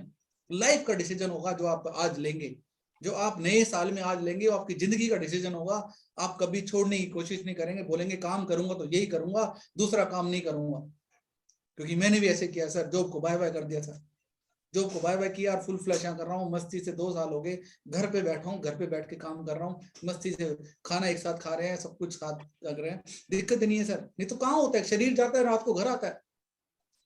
लाइफ का डिसीजन होगा जो आप आज लेंगे, जो आप नए साल में आज लेंगे, वो आपकी जिंदगी का डिसीजन होगा। आप कभी छोड़ने की कोशिश नहीं करेंगे, बोलेंगे काम करूंगा तो यही करूंगा, दूसरा काम नहीं करूंगा। क्योंकि मैंने भी ऐसे किया सर, जॉब को बाय बाय कर दिया सर, जॉब को बाय बाय किया, फुल फ्लैश कर रहा हूँ मस्ती से। 2 साल हो गए घर पे बैठा हूँ, घर पे बैठ के काम कर रहा हूँ मस्ती से, खाना एक साथ खा रहे हैं, सब कुछ साथ लग रहे हैं, दिक्कत नहीं है सर। नहीं तो कहाँ होता है, शरीर जाता है, रात को घर आता है।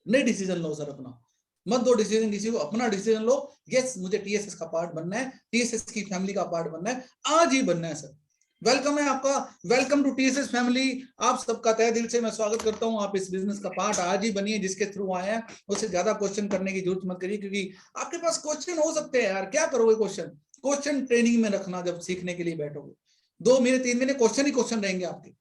नहीं डिसीजन लो सर अपना, मत दो डिसीजन किसी को, अपना डिसीजन लो। यस मुझे टीएसएस का पार्ट बनना है, टीएसएस की फैमिली का पार्ट बनना है, आज ही बनना है सर। वेलकम है आपका, वेलकम टू टीएसएस फैमिली। आप सबका तहे दिल से मैं स्वागत करता हूं। आप इस बिजनेस का पार्ट आज ही बनिए, जिसके थ्रू आए हैं उससे ज्यादा क्वेश्चन करने की जरूरत मत करिए, क्योंकि आपके पास क्वेश्चन हो सकते हैं यार, क्या करोगे क्वेश्चन ट्रेनिंग में रखना, जब सीखने के लिए बैठोगे 2 महीने 3 महीने क्वेश्चन ही क्वेश्चन रहेंगे आपके।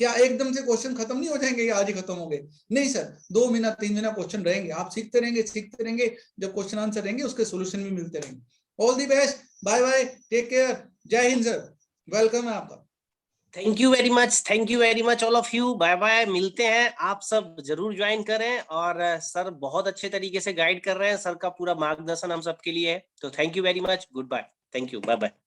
क्या एकदम से क्वेश्चन खत्म नहीं हो जाएंगे, आज ही खत्म हो गए? नहीं सर, 2 महीना 3 महीना क्वेश्चन रहेंगे, आप सीखते रहेंगे। जब क्वेश्चन आंसर रहेंगे उसके सोल्यूशन भी मिलते रहेंगे। All the best, bye bye, take care, जय हिंद सर, वेलकम है आपका। Thank you very much all of you, bye bye, मिलते हैं। आप सब जरूर ज्वाइन करें, और सर बहुत अच्छे तरीके से गाइड कर रहे हैं, सर का पूरा मार्गदर्शन हम सबके लिए है। तो thank you very much, good bye, thank you, bye bye.